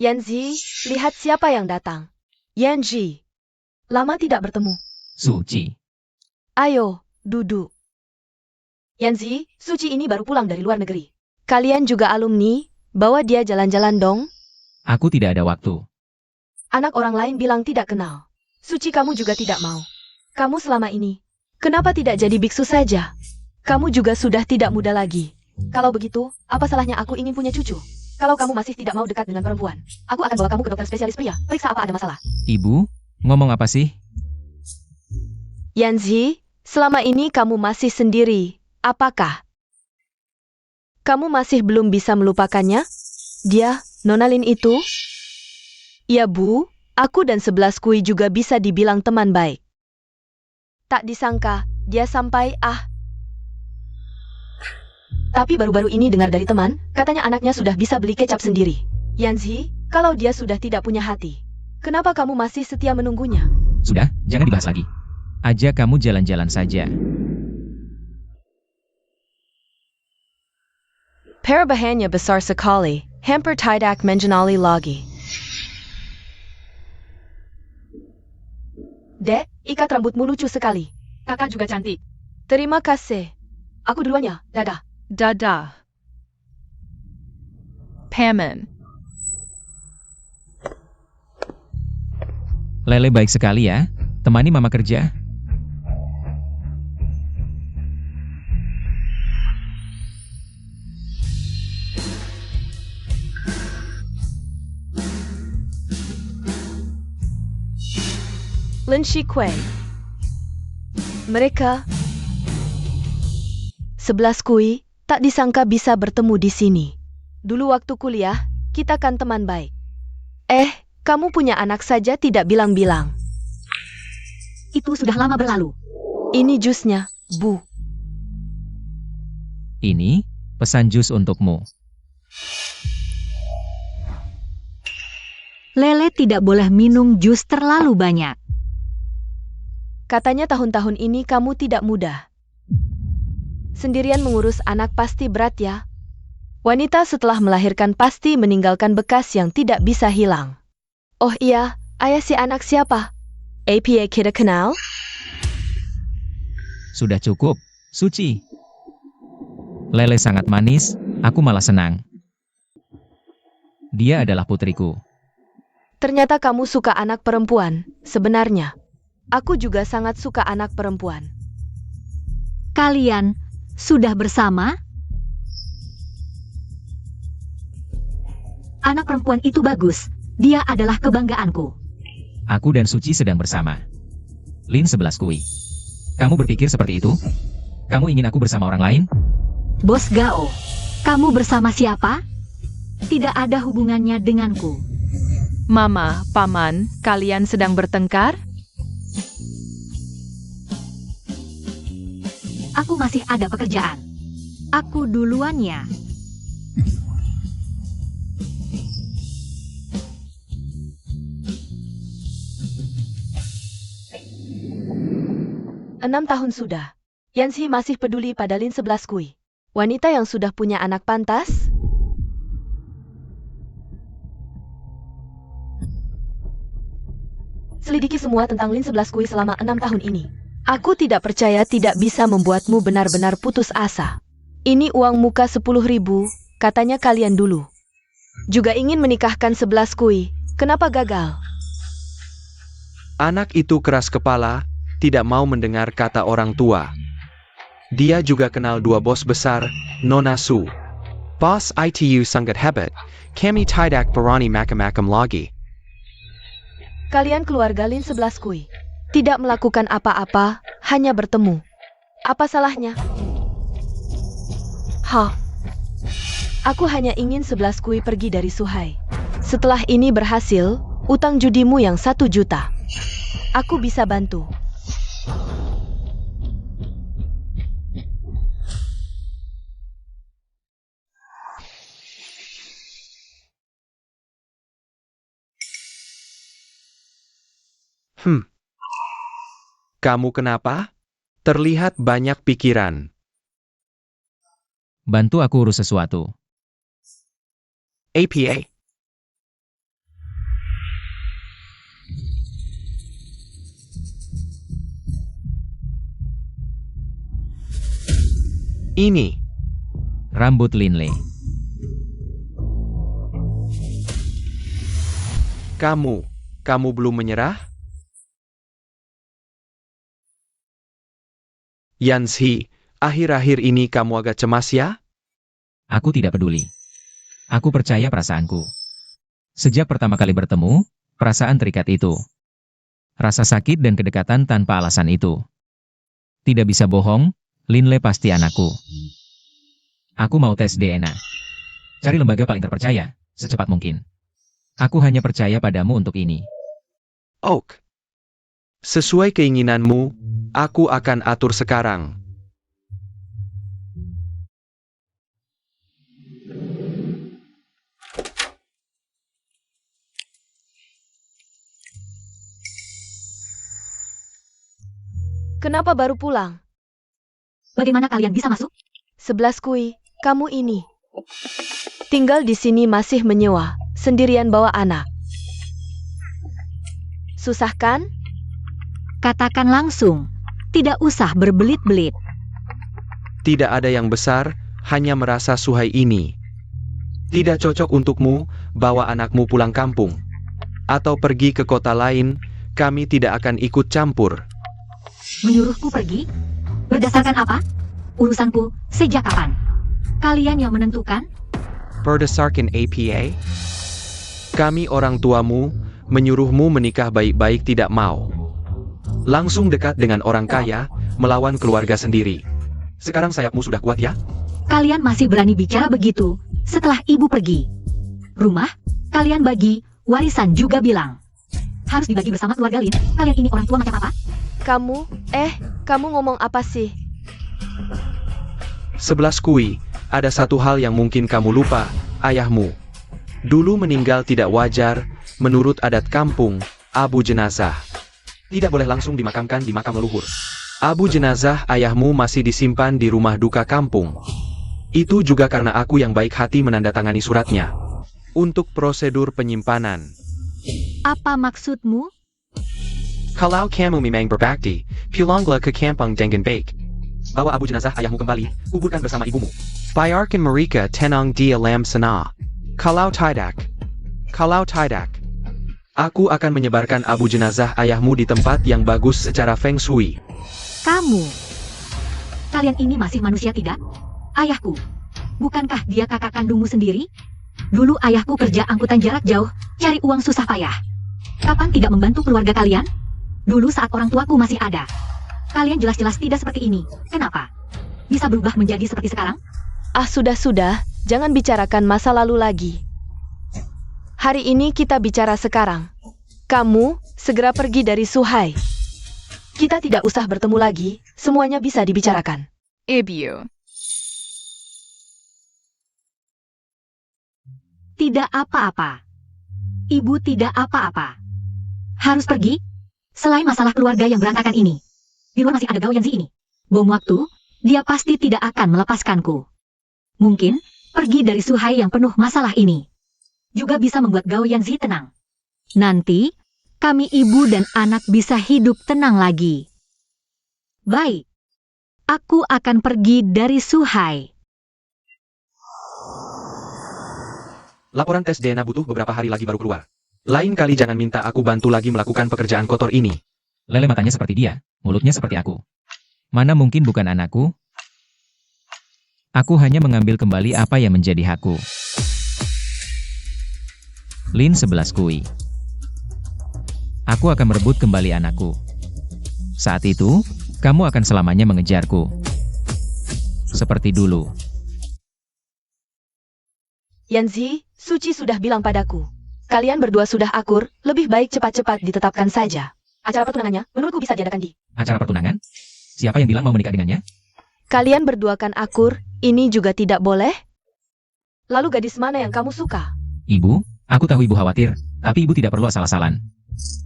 Yanzi, lihat siapa yang datang. Yanji. Lama tidak bertemu. Suci. Ayo, duduk. Yanzi, Suci ini baru pulang dari luar negeri. Kalian juga alumni, bawa dia jalan-jalan dong. Aku tidak ada waktu. Anak orang lain bilang tidak kenal. Suci kamu juga tidak mau. Kamu selama ini, kenapa tidak jadi biksu saja? Kamu juga sudah tidak muda lagi. Kalau begitu, apa salahnya aku ingin punya cucu? Kalau kamu masih tidak mau dekat dengan perempuan, aku akan bawa kamu ke dokter spesialis pria. Periksa apa ada masalah. Ibu, ngomong apa sih? Yanzi, selama ini kamu masih sendiri. Apakah kamu masih belum bisa melupakannya? Dia, Nona Lin itu? Ya Bu, aku dan 11 Kui juga bisa dibilang teman baik. Tak disangka, dia sampai Tapi baru-baru ini dengar dari teman, katanya anaknya sudah bisa beli kecap sendiri. Yanzi, kalau dia sudah tidak punya hati, kenapa kamu masih setia menunggunya? Sudah, jangan dibahas lagi. Ajak kamu jalan-jalan saja. Para bahannya besar sekali, hampir tidak mengenali lagi. Dek, ikat rambutmu lucu sekali. Kakak juga cantik. Terima kasih. Aku duluan ya, dadah. Dadah. Paman. Lele baik sekali ya. Temani mama kerja. Lin Shikui. Mereka 11 Kui, tak disangka bisa bertemu di sini. Dulu waktu kuliah, kita kan teman baik. Kamu punya anak saja tidak bilang-bilang. Itu sudah lama berlalu. Ini jusnya, Bu. Ini, pesan jus untukmu. Lele tidak boleh minum jus terlalu banyak. Katanya tahun-tahun ini kamu tidak mudah. Sendirian mengurus anak pasti berat ya. Wanita setelah melahirkan pasti meninggalkan bekas yang tidak bisa hilang. Oh iya, ayah si anak siapa? APA kita kenal? Sudah cukup, Suci. Lele sangat manis, aku malah senang. Dia adalah putriku. Ternyata kamu suka anak perempuan, sebenarnya. Aku juga sangat suka anak perempuan. Kalian sudah bersama? Anak perempuan itu bagus. Dia adalah kebanggaanku. Aku dan Suci sedang bersama. Lin 11 Kui. Kamu berpikir seperti itu? Kamu ingin aku bersama orang lain? Bos Gao, kamu bersama siapa? Tidak ada hubungannya denganku. Mama, Paman, kalian sedang bertengkar? Aku masih ada pekerjaan. Aku duluan ya. Enam tahun sudah. Yanxi masih peduli pada Lin 11 Kui. Wanita yang sudah punya anak pantas? Selidiki semua tentang Lin 11 Kui selama 6 tahun ini. Aku tidak percaya tidak bisa membuatmu benar-benar putus asa. Ini uang muka 10.000, katanya kalian dulu. Juga ingin menikahkan 11 Kui. Kenapa gagal? Anak itu keras kepala, tidak mau mendengar kata orang tua. Dia juga kenal dua bos besar, Nona Su. Bos itu sangat hebat, kami tidak berani macam-macam lagi. Kalian keluarga Lin 11 Kui. Tidak melakukan apa-apa, hanya bertemu. Apa salahnya? Aku hanya ingin 11 Kui pergi dari Suhai. Setelah ini berhasil, utang judimu yang 1 juta. Aku bisa bantu. Kamu kenapa? Terlihat banyak pikiran. Bantu aku urus sesuatu. APA. Ini. Rambut Linle. Kamu belum menyerah? Yanxi, akhir-akhir ini kamu agak cemas ya? Aku tidak peduli. Aku percaya perasaanku. Sejak pertama kali bertemu, perasaan terikat itu. Rasa sakit dan kedekatan tanpa alasan itu. Tidak bisa bohong, Linle pasti anakku. Aku mau tes DNA. Cari lembaga paling terpercaya, secepat mungkin. Aku hanya percaya padamu untuk ini. Oak. Sesuai keinginanmu, aku akan atur sekarang. Kenapa baru pulang? Bagaimana kalian bisa masuk? 11 Kui, kamu ini. Tinggal di sini masih menyewa, sendirian bawa anak. Susah kan? Katakan langsung. Tidak usah berbelit-belit. Tidak ada yang besar, hanya merasa Suhai ini. Tidak cocok untukmu, bawa anakmu pulang kampung. Atau pergi ke kota lain, kami tidak akan ikut campur. Menyuruhku pergi? Berdasarkan apa? Urusanku sejak kapan? Kalian yang menentukan? Berdasarkan APA? Kami orang tuamu, menyuruhmu menikah baik-baik tidak mau. Langsung dekat dengan orang kaya, melawan keluarga sendiri. Sekarang sayapmu sudah kuat ya? Kalian masih berani bicara begitu setelah ibu pergi. Rumah, kalian bagi, warisan juga bilang. Harus dibagi bersama keluarga Lin. Kalian ini orang tua macam apa? Kamu ngomong apa sih? 11 Kui, ada satu hal yang mungkin kamu lupa, ayahmu. Dulu meninggal tidak wajar, menurut adat kampung, abu jenazah. Tidak boleh langsung dimakamkan di makam leluhur. Abu jenazah ayahmu masih disimpan di rumah duka kampung. Itu juga karena aku yang baik hati menandatangani suratnya. Untuk prosedur penyimpanan. Apa maksudmu? Kalau kamu memang berbakti, pulanglah ke kampung dengan baik. Bawa abu jenazah ayahmu kembali, kuburkan bersama ibumu. Biarkan mereka tenang di alam sana. Kalau tidak, aku akan menyebarkan abu jenazah ayahmu di tempat yang bagus secara feng shui. Kamu. Kalian ini masih manusia tidak? Ayahku, bukankah dia kakak kandungmu sendiri? Dulu ayahku kerja angkutan jarak jauh, cari uang susah payah. Kapan tidak membantu keluarga kalian? Dulu saat orang tuaku masih ada. Kalian jelas-jelas tidak seperti ini. Kenapa? Bisa berubah menjadi seperti sekarang? Ah, sudah, jangan bicarakan masa lalu lagi. Hari ini kita bicara sekarang. Kamu segera pergi dari Suhai. Kita tidak usah bertemu lagi, semuanya bisa dibicarakan. Ibu. Tidak apa-apa. Ibu tidak apa-apa. Harus pergi? Selain masalah keluarga yang berantakan ini. Di luar masih ada Gao Yanzi ini. Bom waktu, dia pasti tidak akan melepaskanku. Mungkin, pergi dari Suhai yang penuh masalah ini. Juga bisa membuat Gao Yanzi tenang. Nanti, kami ibu dan anak bisa hidup tenang lagi. Baik. Aku akan pergi dari Suhai. Laporan tes DNA butuh beberapa hari lagi baru keluar. Lain kali jangan minta aku bantu lagi melakukan pekerjaan kotor ini. Lele matanya seperti dia, mulutnya seperti aku. Mana mungkin bukan anakku? Aku hanya mengambil kembali apa yang menjadi hakku. Lin 11 Kui. Aku akan merebut kembali anakku. Saat itu, kamu akan selamanya mengejarku. Seperti dulu. Yanzi, Suci sudah bilang padaku. Kalian berdua sudah akur, lebih baik cepat-cepat ditetapkan saja. Acara pertunangannya, menurutku bisa diadakan di... Acara pertunangan? Siapa yang bilang mau menikah dengannya? Kalian berdua kan akur, ini juga tidak boleh? Lalu gadis mana yang kamu suka? Ibu, aku tahu ibu khawatir, tapi ibu tidak perlu asal-asalan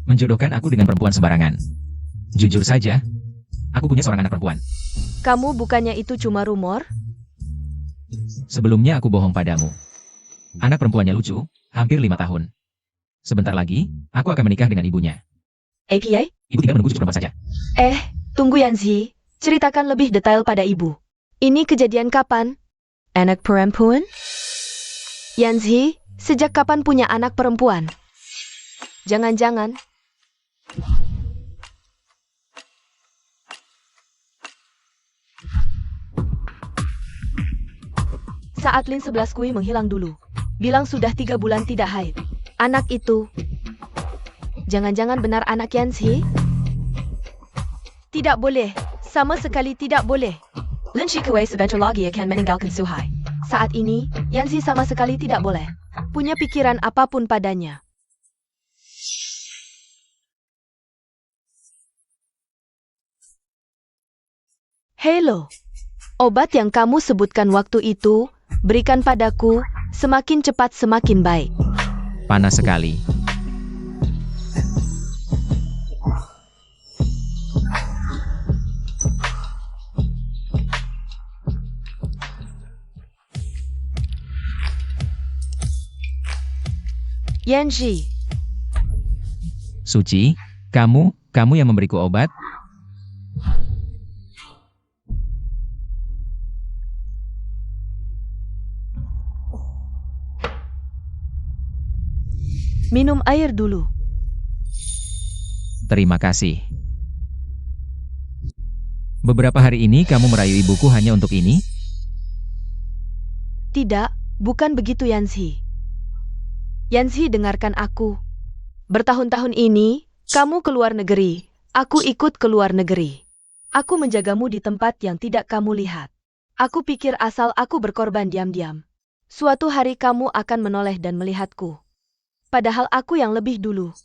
menjodohkan aku dengan perempuan sembarangan. Jujur saja, aku punya seorang anak perempuan. Kamu bukannya itu cuma rumor? Sebelumnya aku bohong padamu. Anak perempuannya lucu, hampir 5 tahun. Sebentar lagi, aku akan menikah dengan ibunya. APA? Ibu tidak menunggu cucu perempuan saja. Tunggu Yanzi, ceritakan lebih detail pada ibu. Ini kejadian kapan? Anak perempuan? Yanzi, sejak kapan punya anak perempuan? Jangan-jangan. Saat Lin 11 Kui menghilang dulu. Bilang sudah 3 bulan tidak haid. Anak itu... Jangan-jangan benar anak Yanzi? Tidak boleh. Sama sekali tidak boleh. Lin Shikuei sebentar lagi akan meninggalkan Suhai. Saat ini, Yanzi sama sekali tidak boleh punya pikiran apapun padanya. Hello. Obat yang kamu sebutkan waktu itu, berikan padaku, semakin cepat semakin baik. Panas sekali. Yanzi. Suci, kamu yang memberiku obat? Minum air dulu. Terima kasih. Beberapa hari ini kamu merayu ibuku hanya untuk ini? Tidak, bukan begitu Yanzi. Yanzi, dengarkan aku. Bertahun-tahun ini, kamu keluar negeri, aku ikut keluar negeri. Aku menjagamu di tempat yang tidak kamu lihat. Aku pikir asal aku berkorban diam-diam, suatu hari kamu akan menoleh dan melihatku. Padahal aku yang lebih dulu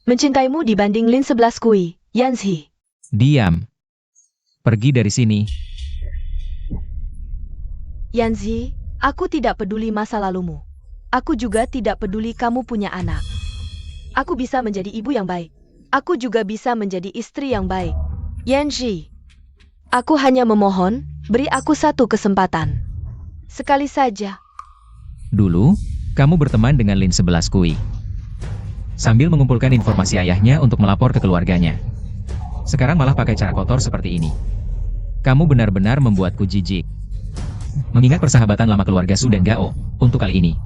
mencintaimu dibanding Lin 11 Kui, Yanzi. Diam. Pergi dari sini. Yanzi, aku tidak peduli masa lalumu. Aku juga tidak peduli kamu punya anak. Aku bisa menjadi ibu yang baik. Aku juga bisa menjadi istri yang baik. Yanzi, aku hanya memohon, beri aku satu kesempatan. Sekali saja. Dulu, kamu berteman dengan Lin 11 Kui. Sambil mengumpulkan informasi ayahnya untuk melapor ke keluarganya. Sekarang malah pakai cara kotor seperti ini. Kamu benar-benar membuatku jijik. Mengingat persahabatan lama keluarga Su dan Gao, untuk kali ini,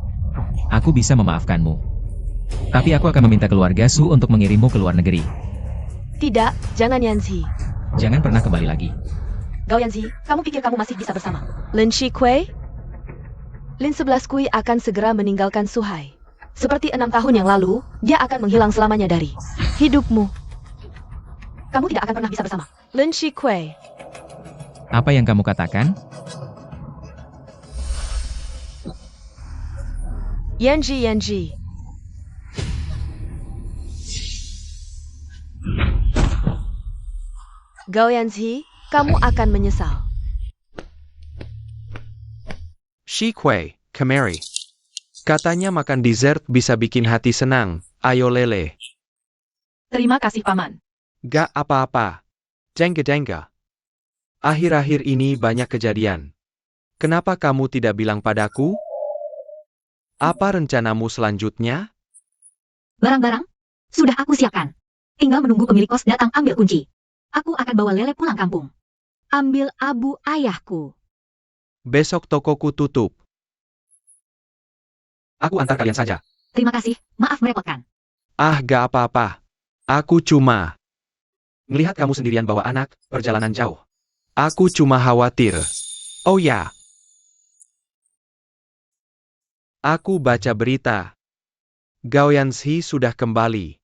aku bisa memaafkanmu. Tapi aku akan meminta keluarga Su untuk mengirimmu ke luar negeri. Tidak, jangan Yanzi. Jangan pernah kembali lagi. Gao Yanzi, kamu pikir kamu masih bisa bersama Lin Shikuei? Lin 11 Kui akan segera meninggalkan Suhai. Seperti 6 tahun yang lalu, dia akan menghilang selamanya dari hidupmu. Kamu tidak akan pernah bisa bersama Lin Shikuei. Apa yang kamu katakan? Yanji. Gao Yanzi, kamu akan menyesal. Shikuei, kemari. Katanya makan dessert bisa bikin hati senang. Ayo Lele. Terima kasih, Paman. Gak apa-apa. Jengga. Akhir-akhir ini banyak kejadian. Kenapa kamu tidak bilang padaku? Apa rencanamu selanjutnya? Barang-barang? Sudah aku siapkan. Tinggal menunggu pemilik kos datang ambil kunci. Aku akan bawa Lele pulang kampung. Ambil abu ayahku. Besok tokoku tutup. Aku antar kalian saja. Terima kasih, maaf merepotkan. Ah, gak apa-apa. Aku cuma Melihat kamu sendirian bawa anak, perjalanan jauh. Aku cuma khawatir. Oh ya. Aku baca berita. Gao Yanzi sudah kembali.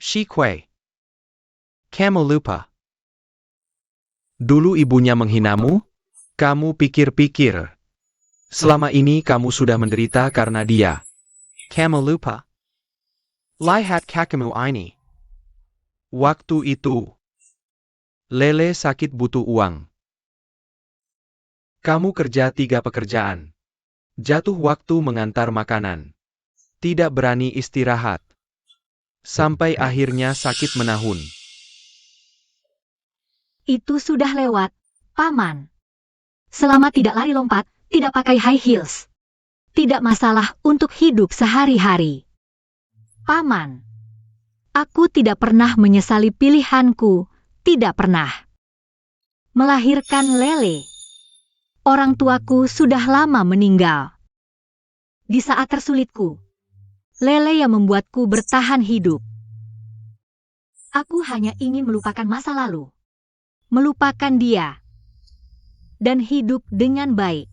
Shikuei. Kamu lupa. Dulu ibunya menghinamu? Kamu pikir-pikir. Selama ini kamu sudah menderita karena dia. Kamu lupa. Lihat kakamu ini. Waktu itu, Lele sakit butuh uang. Kamu kerja 3 pekerjaan. Jatuh waktu mengantar makanan. Tidak berani istirahat. Sampai akhirnya sakit menahun. Itu sudah lewat, Paman. Selama tidak lari lompat, tidak pakai high heels. Tidak masalah untuk hidup sehari-hari. Paman. Aku tidak pernah menyesali pilihanku, tidak pernah. Melahirkan Lele. Orang tuaku sudah lama meninggal. Di saat tersulitku, Lele yang membuatku bertahan hidup. Aku hanya ingin melupakan masa lalu. Melupakan dia. Dan hidup dengan baik.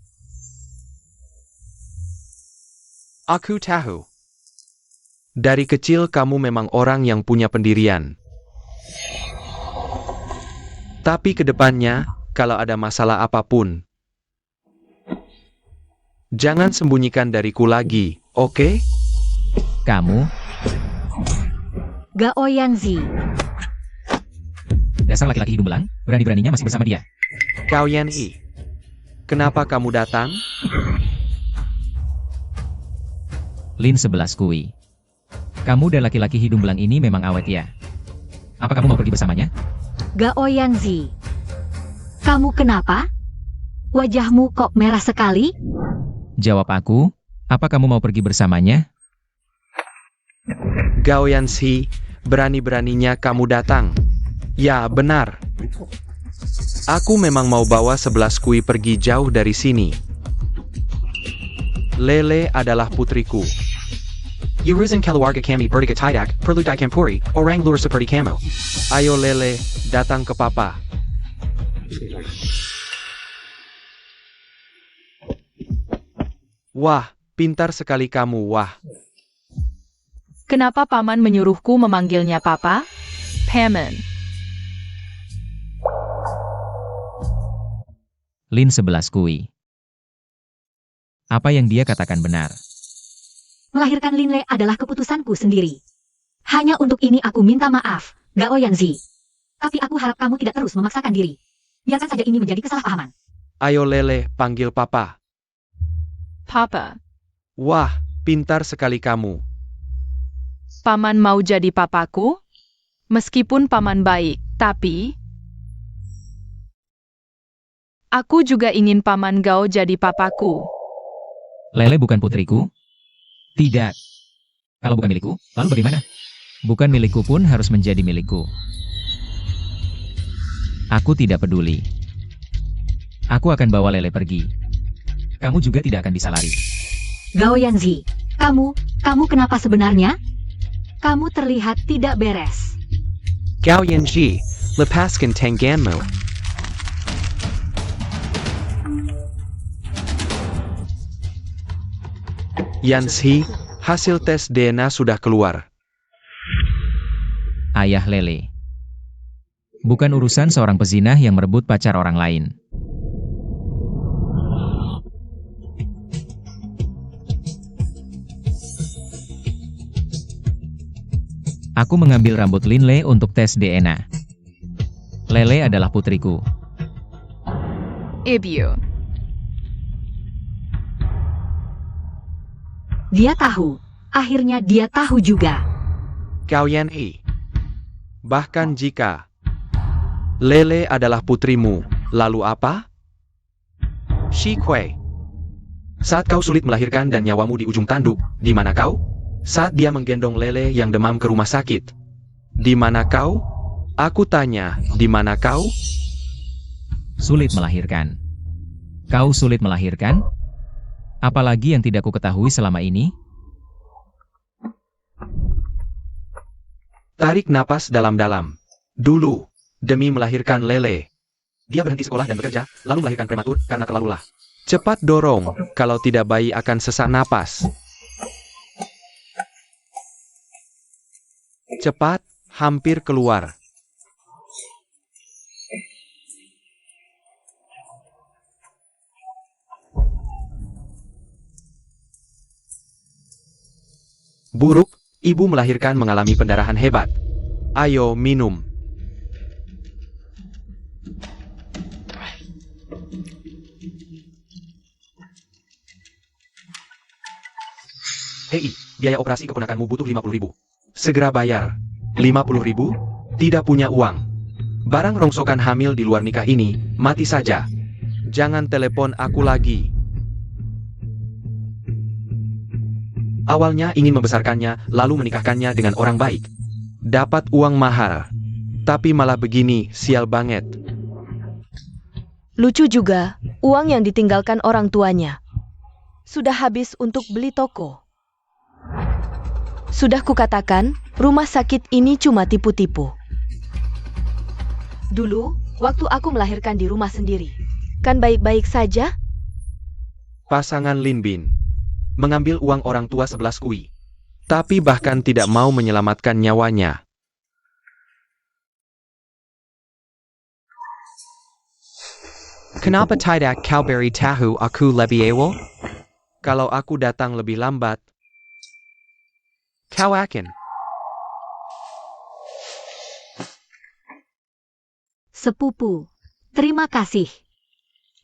Aku tahu. Dari kecil kamu memang orang yang punya pendirian. Tapi ke depannya, kalau ada masalah apapun, jangan sembunyikan dariku lagi, oke? Kamu, Gao Yanzi. dasar laki-laki hidung belang, berani-beraninya masih bersama dia. Gao Yanzi. Kenapa kamu datang? Lin 11 Kui. Kamu dan laki-laki hidung belang ini memang awet ya. Apa kamu mau pergi bersamanya? Gao Yanzi. Kamu kenapa? Wajahmu kok merah sekali? Jawab aku, apa kamu mau pergi bersamanya? Gao Yanzi, berani-beraninya kamu datang. Ya, benar. Aku memang mau bawa 11 Kui pergi jauh dari sini. Lele adalah putriku. Urusan keluarga kami bertiga tidak perlu dicampuri, orang luar seperti kamu. Ayo Lele, datang ke papa. Wah, pintar sekali kamu, wah. Kenapa Paman menyuruhku memanggilnya Papa? Paman. Lin 11 Kui. Apa yang dia katakan benar. Melahirkan Linle adalah keputusanku sendiri. Hanya untuk ini aku minta maaf, Gao Yanzi. Tapi aku harap kamu tidak terus memaksakan diri. Biarkan saja ini menjadi kesalahpahaman. Ayo Lele, panggil papa. Papa. Wah, pintar sekali kamu. Paman mau jadi papaku? Meskipun Paman baik, tapi aku juga ingin Paman Gao jadi papaku. Lele bukan putriku? Tidak. Kalau bukan milikku, lalu bagaimana? Bukan milikku pun harus menjadi milikku. Aku tidak peduli. Aku akan bawa Lele pergi. Kamu juga tidak akan bisa lari. Gao Yanzi, kamu kenapa sebenarnya? Kamu terlihat tidak beres. Gao Yanji, lepaskan tanganmu. Yanzi, hasil tes DNA sudah keluar. Ayah Lele. Bukan urusan seorang pezinah yang merebut pacar orang lain. Aku mengambil rambut Linle untuk tes DNA. Lele adalah putriku. Ibu. Dia tahu. Akhirnya dia tahu juga. Gao Yanhi. Bahkan jika Lele adalah putrimu, lalu apa? Shi Kui. Saat kau sulit melahirkan dan nyawamu di ujung tanduk, di mana kau? Saat dia menggendong Lele yang demam ke rumah sakit. Di mana kau? Aku tanya, di mana kau? Sulit melahirkan. Kau sulit melahirkan? Apalagi yang tidak ku ketahui selama ini? Tarik napas dalam-dalam. Dulu, demi melahirkan Lele. Dia berhenti sekolah dan bekerja, lalu melahirkan prematur karena terlalu lelah. Cepat dorong, kalau tidak bayi akan sesak napas. Cepat, hampir keluar. Buruk, ibu melahirkan mengalami pendarahan hebat. Ayo minum. Hei, biaya operasi keponakanmu butuh 50.000. Segera bayar. 50.000? Tidak punya uang. Barang rongsokan hamil di luar nikah ini, mati saja. Jangan telepon aku lagi. Awalnya ingin membesarkannya, lalu menikahkannya dengan orang baik. Dapat uang mahar. Tapi malah begini, sial banget. Lucu juga, uang yang ditinggalkan orang tuanya. Sudah habis untuk beli toko. Sudah kukatakan, rumah sakit ini cuma tipu-tipu. Dulu, waktu aku melahirkan di rumah sendiri, kan baik-baik saja? Pasangan Lin Bin mengambil uang orang tua 11 kui. Tapi bahkan tidak mau menyelamatkan nyawanya. Kenapa tidak kau beri tahu aku lebih awal? Kalau aku datang lebih lambat, kau akan. Sepupu. Terima kasih.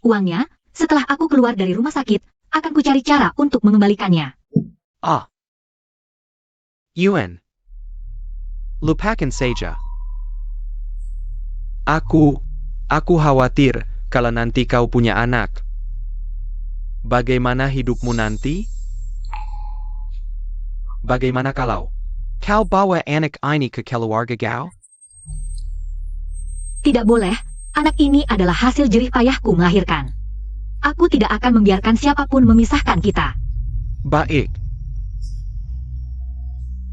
Uangnya, setelah aku keluar dari rumah sakit, akan kucari cara untuk mengembalikannya. Ah. Yuan. Lupakan saja. Aku khawatir kalau nanti kau punya anak. Bagaimana hidupmu nanti? Bagaimana kalau kau bawa anak ini ke keluarga kau? Tidak boleh, anak ini adalah hasil jerih payahku melahirkan. Aku tidak akan membiarkan siapapun memisahkan kita. Baik.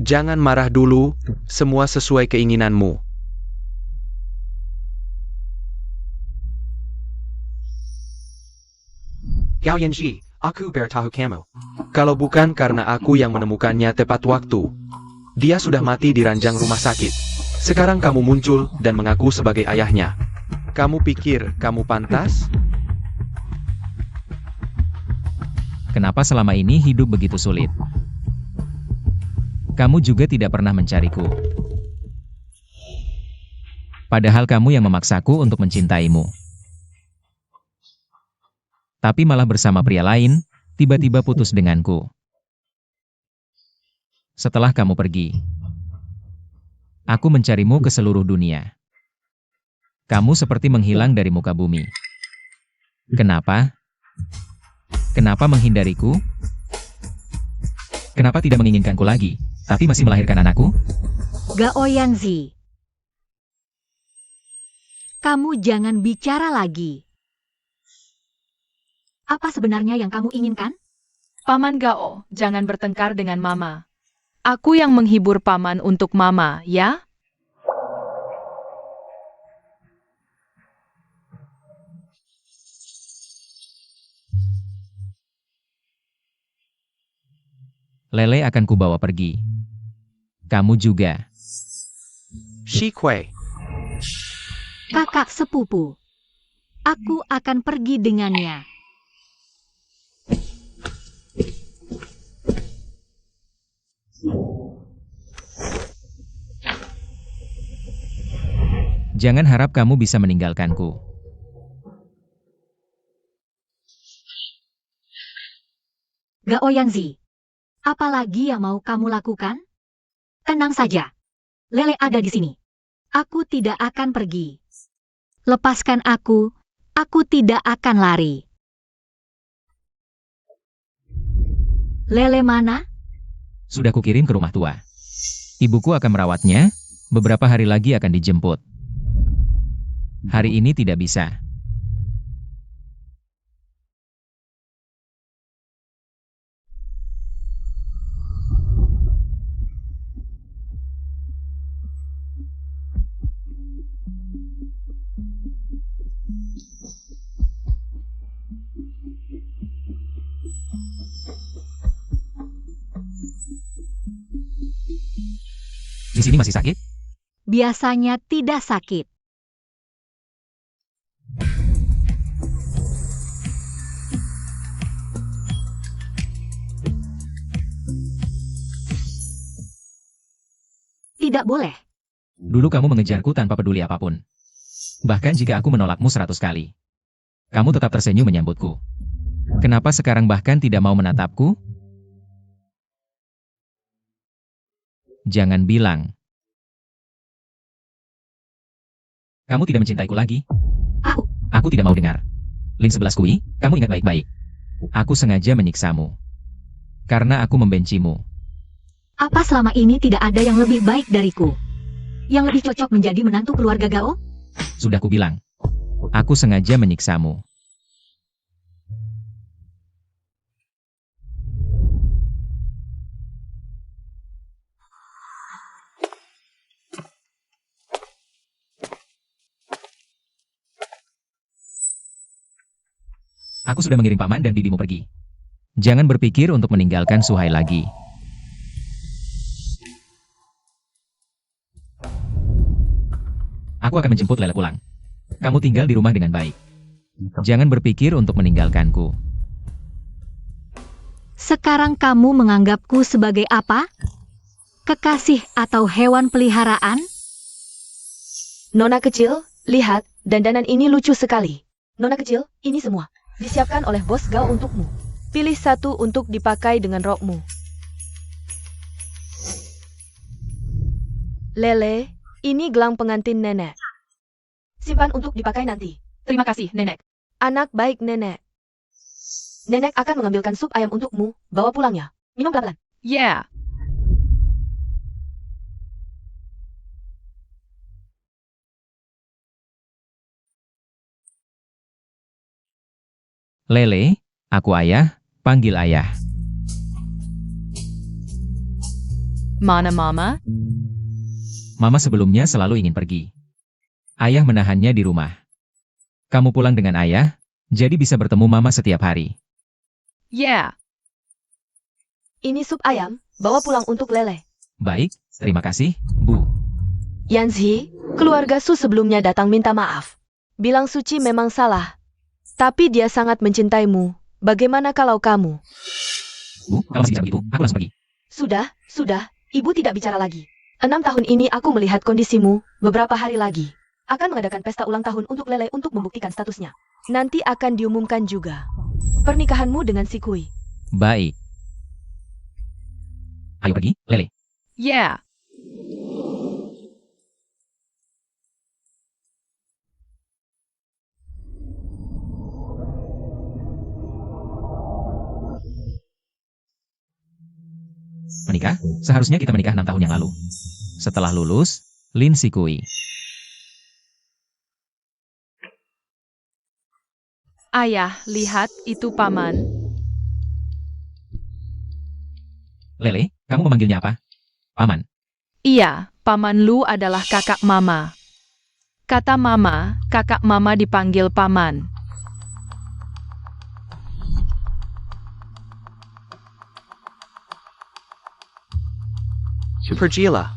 Jangan marah dulu, semua sesuai keinginanmu. Gao Yanji, aku bertahu kamu. Kalau bukan karena aku yang menemukannya tepat waktu, dia sudah mati di ranjang rumah sakit. Sekarang kamu muncul dan mengaku sebagai ayahnya. Kamu pikir kamu pantas? Kenapa selama ini hidup begitu sulit? Kamu juga tidak pernah mencariku. Padahal kamu yang memaksaku untuk mencintaimu. Tapi malah bersama pria lain, tiba-tiba putus denganku. Setelah kamu pergi, aku mencarimu ke seluruh dunia. Kamu seperti menghilang dari muka bumi. Kenapa? Kenapa menghindariku? Kenapa tidak menginginkanku lagi, tapi masih melahirkan anakku? Gao Yanzi. Kamu jangan bicara lagi. Apa sebenarnya yang kamu inginkan? Paman Gao, jangan bertengkar dengan Mama. Aku yang menghibur Paman untuk Mama, ya? Lele akan kubawa pergi. Kamu juga. Shi Kui. Kakak sepupu. Aku akan pergi dengannya. Jangan harap kamu bisa meninggalkanku. Gao Yanzi. Apalagi yang mau kamu lakukan? Tenang saja. Lele ada di sini. Aku tidak akan pergi. Lepaskan aku tidak akan lari. Lele mana? Sudah kukirim ke rumah tua. Ibuku akan merawatnya, beberapa hari lagi akan dijemput. Hari ini tidak bisa. Di sini masih sakit? Biasanya tidak sakit. Tidak boleh. Dulu kamu mengejarku tanpa peduli apapun. Bahkan jika aku menolakmu 100 kali. Kamu tetap tersenyum menyambutku. Kenapa sekarang bahkan tidak mau menatapku? Jangan bilang. Kamu tidak mencintaiku lagi? Aku tidak mau dengar. Lin 11 Kui, kamu ingat baik-baik. Aku sengaja menyiksamu. Karena aku membencimu. Apa selama ini tidak ada yang lebih baik dariku? Yang lebih cocok menjadi menantu keluarga Gao? Sudah kubilang. Aku sengaja menyiksamu. Aku sudah mengirim paman dan bibimu pergi. Jangan berpikir untuk meninggalkan Suhai lagi. Aku akan menjemput Lele pulang. Kamu tinggal di rumah dengan baik. Jangan berpikir untuk meninggalkanku. Sekarang kamu menganggapku sebagai apa? Kekasih atau hewan peliharaan? Nona kecil, lihat, dandanan ini lucu sekali. Nona kecil, ini semua disiapkan oleh bos Gao untukmu. Pilih satu untuk dipakai dengan rokmu. Lele, ini gelang pengantin nenek. Simpan untuk dipakai nanti. Terima kasih, Nenek. Anak baik nenek. Nenek akan mengambilkan sup ayam untukmu. Bawa pulang ya. Minum pelan-pelan. Yeah. Lele, aku ayah, panggil ayah. Mana Mama? Mama sebelumnya selalu ingin pergi. Ayah menahannya di rumah. Kamu pulang dengan ayah, jadi bisa bertemu Mama setiap hari. Yeah. Ini sup ayam. Bawa pulang untuk Lele. Baik, terima kasih, Bu. Yanzi, keluarga Su sebelumnya datang minta maaf. Bilang Suci memang salah. Tapi dia sangat mencintaimu. Bagaimana kalau kamu? Bu, kalau masih bicara begitu, aku langsung pergi. Sudah. Ibu tidak bicara lagi. 6 tahun ini aku melihat kondisimu. Beberapa hari lagi akan mengadakan pesta ulang tahun untuk Lele untuk membuktikan statusnya. Nanti akan diumumkan juga pernikahanmu dengan si Kui. Baik. Ayo pergi, Lele. Yeah. Menikah? Seharusnya kita menikah 6 tahun yang lalu. Setelah lulus, Lin Sikui. Ayah, lihat, itu Paman. Lele, kamu memanggilnya apa? Paman. Iya, Paman Lu adalah kakak Mama. Kata Mama, kakak Mama dipanggil Paman. Pergilah.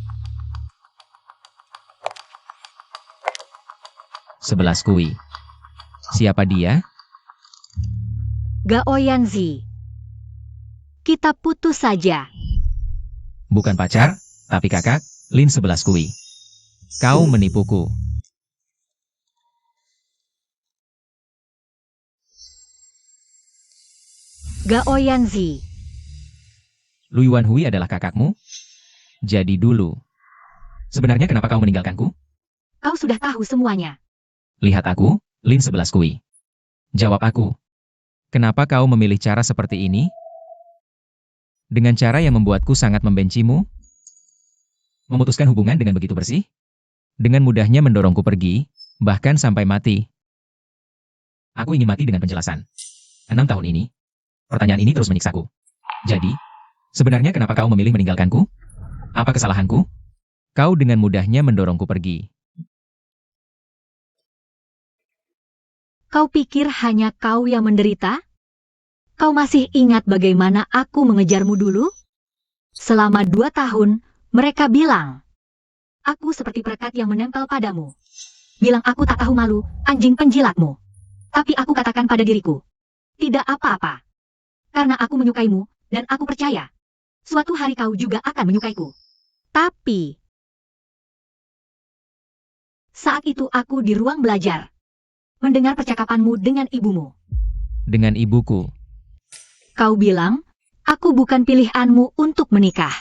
11 kui. Siapa dia? Gao Yanzi. Kita putus saja. Bukan pacar, tapi kakak, Lin 11 kui. Kau menipuku. Gao Yanzi. Lui Wanhui adalah kakakmu? Jadi dulu. Sebenarnya kenapa kau meninggalkanku? Kau sudah tahu semuanya. Lihat aku, Lin 11 kui. Jawab aku. Kenapa kau memilih cara seperti ini? Dengan cara yang membuatku sangat membencimu? Memutuskan hubungan dengan begitu bersih? Dengan mudahnya mendorongku pergi, bahkan sampai mati. Aku ingin mati dengan penjelasan. 6 tahun ini, pertanyaan ini terus menyiksaku. Jadi, sebenarnya kenapa kau memilih meninggalkanku? Apa kesalahanku? Kau dengan mudahnya mendorongku pergi. Kau pikir hanya kau yang menderita? Kau masih ingat bagaimana aku mengejarmu dulu? Selama 2 tahun, mereka bilang, aku seperti perekat yang menempel padamu. Bilang aku tak tahu malu, anjing penjilatmu. Tapi aku katakan pada diriku, tidak apa-apa. Karena aku menyukaimu, dan aku percaya, suatu hari kau juga akan menyukaiku. Tapi, saat itu aku di ruang belajar, mendengar percakapanmu dengan ibumu. Dengan ibuku. Kau bilang, aku bukan pilihanmu untuk menikah.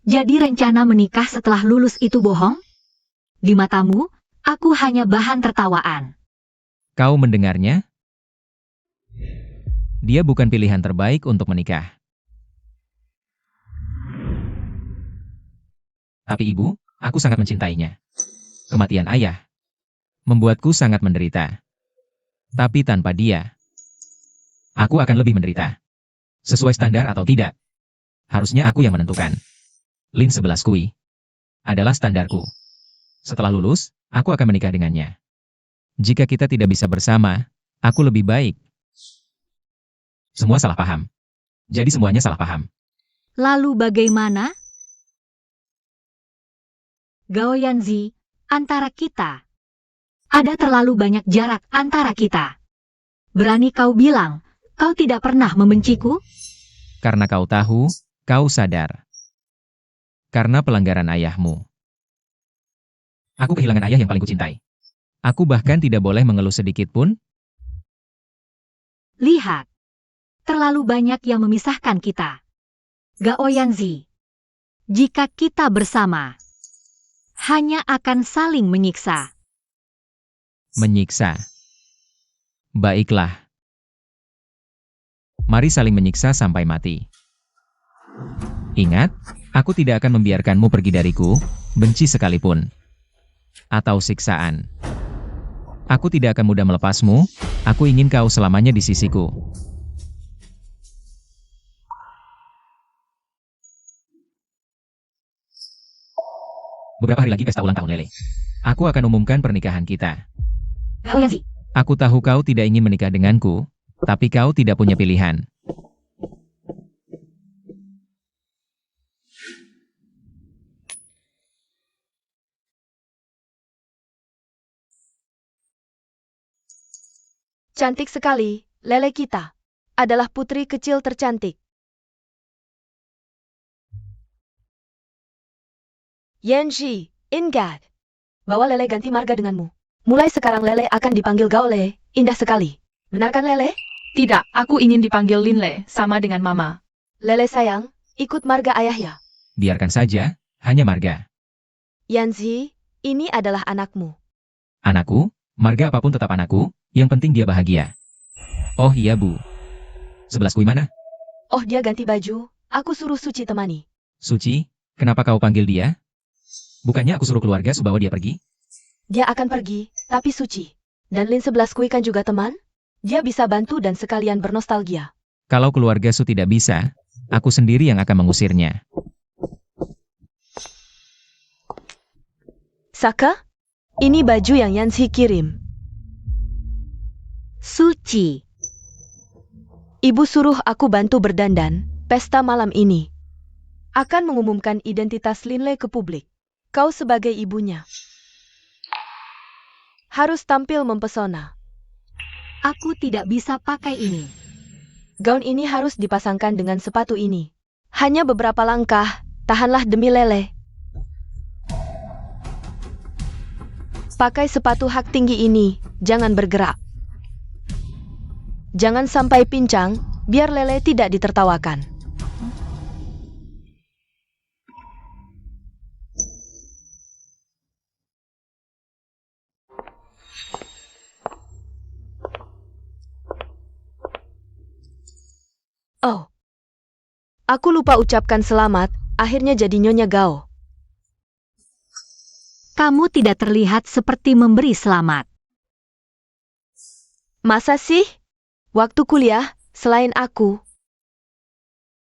Jadi rencana menikah setelah lulus itu bohong? Di matamu, aku hanya bahan tertawaan. Kau mendengarnya? Dia bukan pilihan terbaik untuk menikah. Tapi ibu, aku sangat mencintainya. Kematian ayah membuatku sangat menderita. Tapi tanpa dia, aku akan lebih menderita. Sesuai standar atau tidak, harusnya aku yang menentukan. Lin 11 kui adalah standarku. Setelah lulus, aku akan menikah dengannya. Jika kita tidak bisa bersama, aku lebih baik. Semua salah paham. Jadi semuanya salah paham. Lalu bagaimana? Gao Yanzi, antara kita. Ada terlalu banyak jarak antara kita. Berani kau bilang, kau tidak pernah membenciku? Karena kau tahu, kau sadar. Karena pelanggaran ayahmu. Aku kehilangan ayah yang paling kucintai. Aku bahkan tidak boleh mengeluh sedikit pun. Lihat. Terlalu banyak yang memisahkan kita. Gao Yanzi. Jika kita bersama, hanya akan saling menyiksa. Menyiksa. Baiklah. Mari saling menyiksa sampai mati. Ingat, aku tidak akan membiarkanmu pergi dariku, benci sekalipun. Atau siksaan. Aku tidak akan mudah melepasmu, aku ingin kau selamanya di sisiku. Beberapa hari lagi pesta ulang tahun Lele. Aku akan umumkan pernikahan kita. Gao Yanzi. Aku tahu kau tidak ingin menikah denganku, tapi kau tidak punya pilihan. Cantik sekali, Lele kita. Adalah putri kecil tercantik. Yanji, ingat. Bawa Lele ganti marga denganmu. Mulai sekarang Lele akan dipanggil Gaole, indah sekali. Benarkan Lele? Tidak, aku ingin dipanggil Linle, sama dengan Mama. Lele sayang, ikut marga ayah ya. Biarkan saja, hanya marga. Yanzi, ini adalah anakmu. Anakku, marga apapun tetap anakku, yang penting dia bahagia. Oh iya bu. 11 kui mana? Oh dia ganti baju, aku suruh Suci temani. Suci, kenapa kau panggil dia? Bukannya aku suruh keluarga bawa dia pergi? Dia akan pergi, tapi Suci. Dan Lin 11 kui kan juga teman? Dia bisa bantu dan sekalian bernostalgia. Kalau keluarga Su tidak bisa, aku sendiri yang akan mengusirnya. Saka? Ini baju yang Yanzi kirim. Suci. Ibu suruh aku bantu berdandan, pesta malam ini. akan mengumumkan identitas Linley ke publik. Kau sebagai ibunya harus tampil mempesona. Aku tidak bisa pakai ini. Gaun ini harus dipasangkan dengan sepatu ini. Hanya beberapa langkah, tahanlah demi Lele. Pakai sepatu hak tinggi ini, jangan bergerak. Jangan sampai pincang, biar Lele tidak ditertawakan. Oh, aku lupa ucapkan selamat, akhirnya jadi Nyonya Gao. Kamu tidak terlihat seperti memberi selamat. Masa sih? Waktu kuliah, selain aku,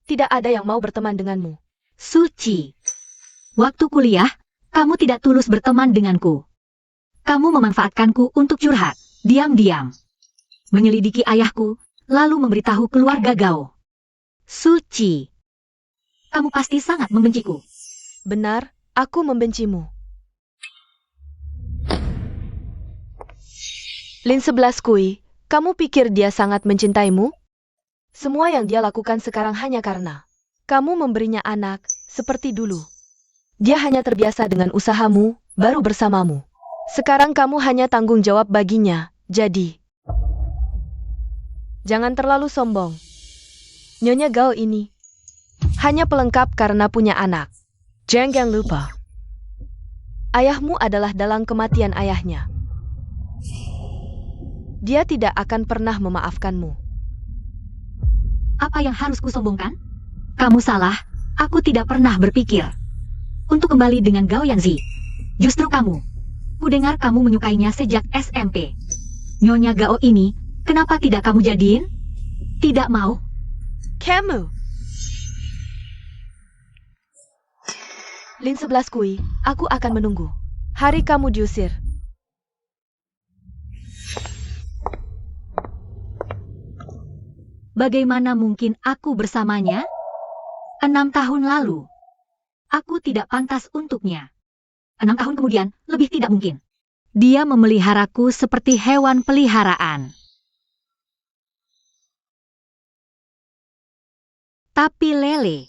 tidak ada yang mau berteman denganmu. Suci. Waktu kuliah, kamu tidak tulus berteman denganku. Kamu memanfaatkanku untuk curhat, diam-diam. Menyelidiki ayahku, lalu memberitahu keluarga Gao. Suci. Kamu pasti sangat membenciku. Benar, aku membencimu. Lin 11 Kui, kamu pikir dia sangat mencintaimu? Semua yang dia lakukan sekarang hanya karena kamu memberinya anak, seperti dulu. Dia hanya terbiasa dengan usahamu, baru bersamamu. Sekarang kamu hanya tanggung jawab baginya, jadi jangan terlalu sombong. Nyonya Gao ini hanya pelengkap karena punya anak. Jangan lupa, ayahmu adalah dalang kematian ayahnya. Dia tidak akan pernah memaafkanmu. Apa yang harus kusombongkan? Kamu salah, aku tidak pernah berpikir untuk kembali dengan Gao Yanzi. Justru kamu. Kudengar kamu menyukainya sejak SMP. Nyonya Gao ini, kenapa tidak kamu jadiin? Tidak mau. Kamu! Lin 11 Kui, aku akan menunggu. Hari kamu diusir. Bagaimana mungkin aku bersamanya? 6 tahun lalu. Aku tidak pantas untuknya. 6 tahun kemudian, lebih tidak mungkin. Dia memeliharaku seperti hewan peliharaan. Tapi Lele,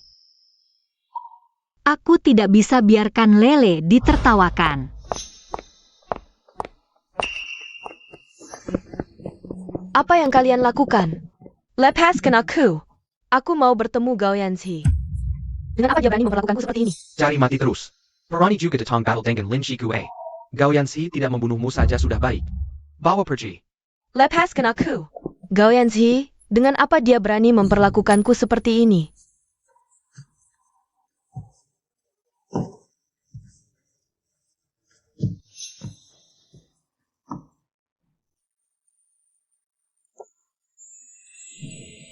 aku tidak bisa biarkan Lele ditertawakan. Apa yang kalian lakukan? Lepaskan aku. Aku mau bertemu Gao Yanzi. Dengan apa dia berani memperlakukanku seperti ini? Cari mati terus. Berani juga datang battle dengan Lin Shikue. Gao Yanzi tidak membunuhmu saja sudah baik. Bawa pergi. Lepaskan aku. Gao Yanzi, dengan apa dia berani memperlakukanku seperti ini?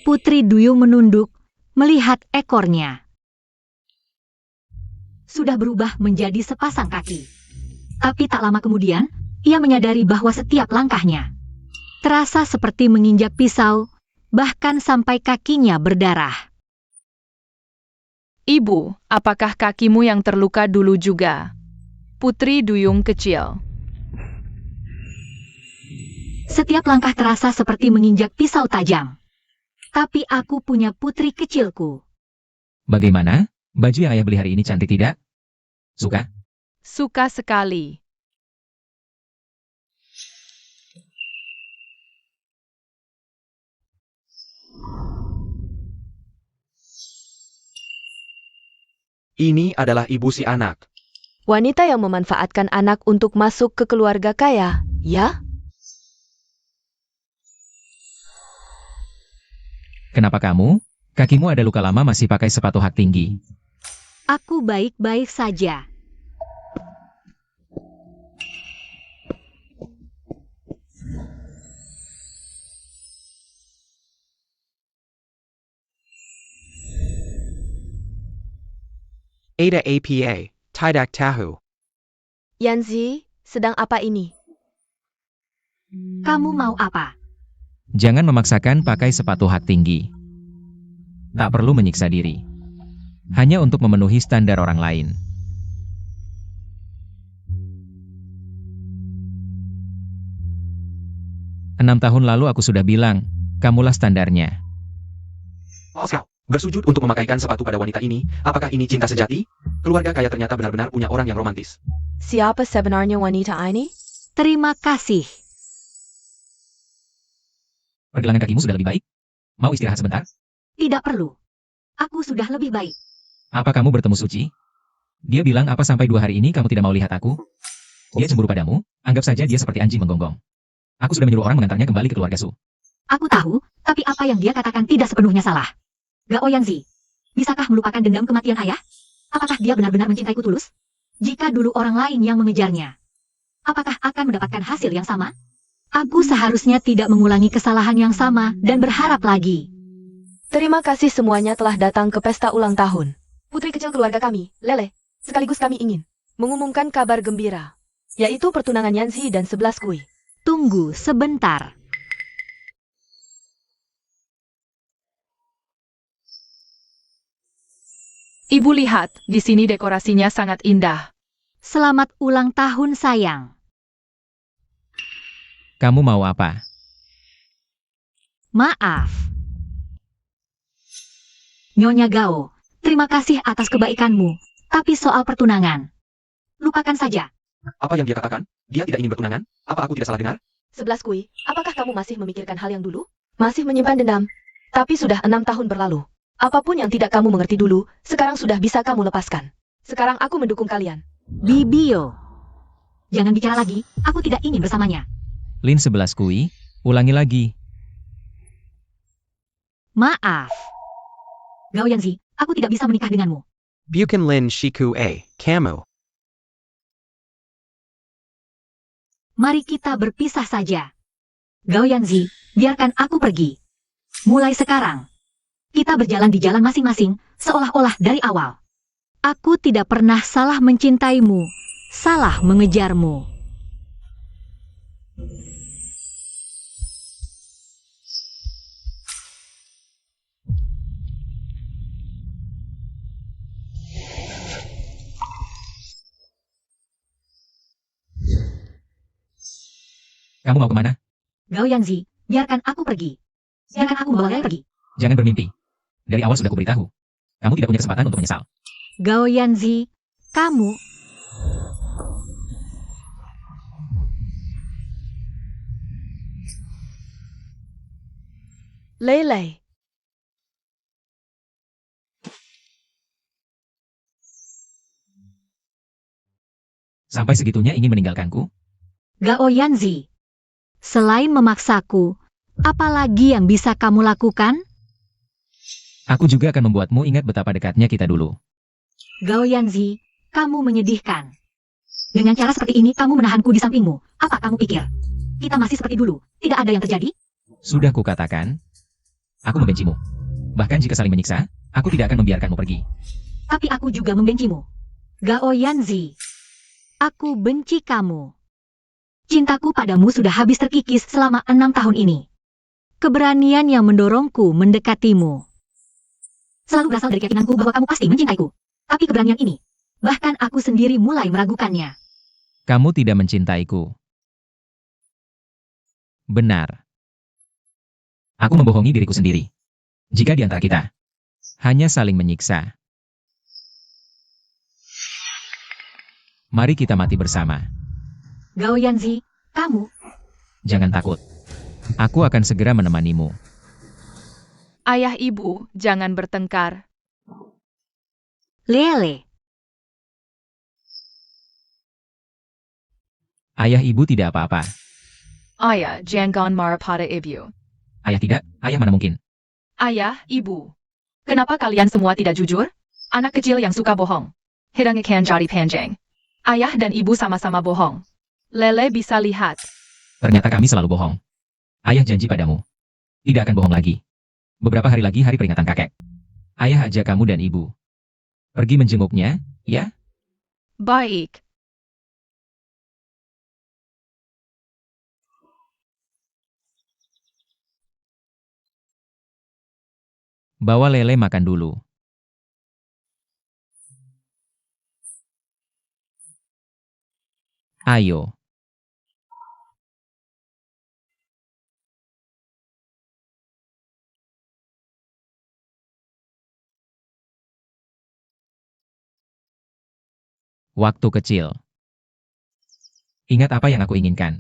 Putri Duyung menunduk, melihat ekornya. Sudah berubah menjadi sepasang kaki. Tapi tak lama kemudian, ia menyadari bahwa setiap langkahnya terasa seperti menginjak pisau, bahkan sampai kakinya berdarah. Ibu, apakah kakimu yang terluka dulu juga? Putri Duyung kecil. Setiap langkah terasa seperti menginjak pisau tajam. Tapi aku punya putri kecilku. Bagaimana? Baju yang ayah beli hari ini cantik tidak? Suka? Suka sekali. Ini adalah ibu si anak. Wanita yang memanfaatkan anak untuk masuk ke keluarga kaya, ya? Kenapa kamu? Kakimu ada luka lama masih pakai sepatu hak tinggi. Aku baik-baik saja. Ada APA, Tidak Tahu. Yanzi, sedang apa ini? Kamu mau apa? Jangan memaksakan pakai sepatu hak tinggi. Tak perlu menyiksa diri. hanya untuk memenuhi standar orang lain. Enam tahun lalu aku sudah bilang, kamulah standarnya. Oscar, bersujud untuk memakaikan sepatu pada wanita ini, apakah ini cinta sejati? Keluarga kaya ternyata benar-benar punya orang yang romantis. Siapa sebenarnya wanita ini? Terima kasih. Pergelangan kakimu sudah lebih baik? Mau istirahat sebentar? Tidak perlu. Aku sudah lebih baik. Apa kamu bertemu Suci? Dia bilang apa sampai 2 hari ini kamu tidak mau lihat aku? Dia cemburu padamu? Anggap saja dia seperti anjing menggonggong. Aku sudah menyuruh orang mengantarnya kembali ke keluarga Su. Aku tahu, tapi apa yang dia katakan tidak sepenuhnya salah. Gao Yanzi, bisakah melupakan dendam kematian ayah? Apakah dia benar-benar mencintaiku tulus? Jika dulu orang lain yang mengejarnya, apakah akan mendapatkan hasil yang sama? Aku seharusnya tidak mengulangi kesalahan yang sama dan berharap lagi. Terima kasih semuanya telah datang ke pesta ulang tahun. Putri kecil keluarga kami, Lele, sekaligus kami ingin mengumumkan kabar gembira, yaitu pertunangan Yanzi dan 11 Kui. Tunggu sebentar. Ibu lihat, di sini dekorasinya sangat indah. Selamat ulang tahun sayang. Kamu mau apa? Maaf. Nyonya Gao, terima kasih atas kebaikanmu. Tapi soal pertunangan, lupakan saja. Apa yang dia katakan? Dia tidak ingin bertunangan? Apa aku tidak salah dengar? 11 Kui, apakah kamu masih memikirkan hal yang dulu? Masih menyimpan dendam? Tapi sudah 6 tahun berlalu. Apapun yang tidak kamu mengerti dulu, sekarang sudah bisa kamu lepaskan. Sekarang aku mendukung kalian. Bibio. Jangan bicara lagi, aku tidak ingin bersamanya. Lin 11 Kui, ulangi lagi. Maaf. Gao Yanzi, aku tidak bisa menikah denganmu. Bukan Lin Shiku A. Kamu. Mari kita berpisah saja. Gao Yanzi, biarkan aku pergi. Mulai sekarang, kita berjalan di jalan masing-masing, seolah-olah dari awal. Aku tidak pernah salah mencintaimu, salah mengejarmu. Kamu mau kemana? Gao Yanzi, biarkan aku pergi. Biarkan aku membawa Lele pergi. Jangan bermimpi. Dari awal sudah kuberitahu. Kamu tidak punya kesempatan untuk menyesal. Gao Yanzi, kamu... Lele. Sampai segitunya ingin meninggalkanku? Gao Yanzi, selain memaksaku, apa lagi yang bisa kamu lakukan? Aku juga akan membuatmu ingat betapa dekatnya kita dulu. Gao Yanzi, kamu menyedihkan. Dengan cara seperti ini kamu menahanku di sampingmu. Apa kamu pikir? Kita masih seperti dulu, tidak ada yang terjadi? Sudah kukatakan, aku membencimu. Bahkan jika saling menyiksa, aku tidak akan membiarkanmu pergi. Tapi aku juga membencimu. Gao Yanzi, aku benci kamu. Cintaku padamu sudah habis terkikis selama 6 tahun ini. Keberanian yang mendorongku mendekatimu selalu berasal dari keyakinanku bahwa kamu pasti mencintaiku. Tapi keberanian ini, bahkan aku sendiri mulai meragukannya. Kamu tidak mencintaiku. Benar. Aku membohongi diriku sendiri. Jika di antara kita hanya saling menyiksa, mari kita mati bersama. Gao Yanzi, kamu... Jangan takut. Aku akan segera menemanimu. Ayah ibu, jangan bertengkar. Lele, Ayah ibu tidak apa-apa. Ayah, jangan marah pada ibu. Ayah tidak, ayah mana mungkin. Ayah, ibu. Kenapa kalian semua tidak jujur? Anak kecil yang suka bohong. Hidang ikan jadi panjang. Ayah dan ibu sama-sama bohong. Lele bisa lihat. Ternyata kami selalu bohong. Ayah janji padamu. Tidak akan bohong lagi. Beberapa hari lagi hari peringatan kakek. Ayah ajak kamu dan ibu pergi menjenguknya, ya? Baik. Bawa Lele makan dulu. Ayo. Waktu kecil. Ingat apa yang aku inginkan.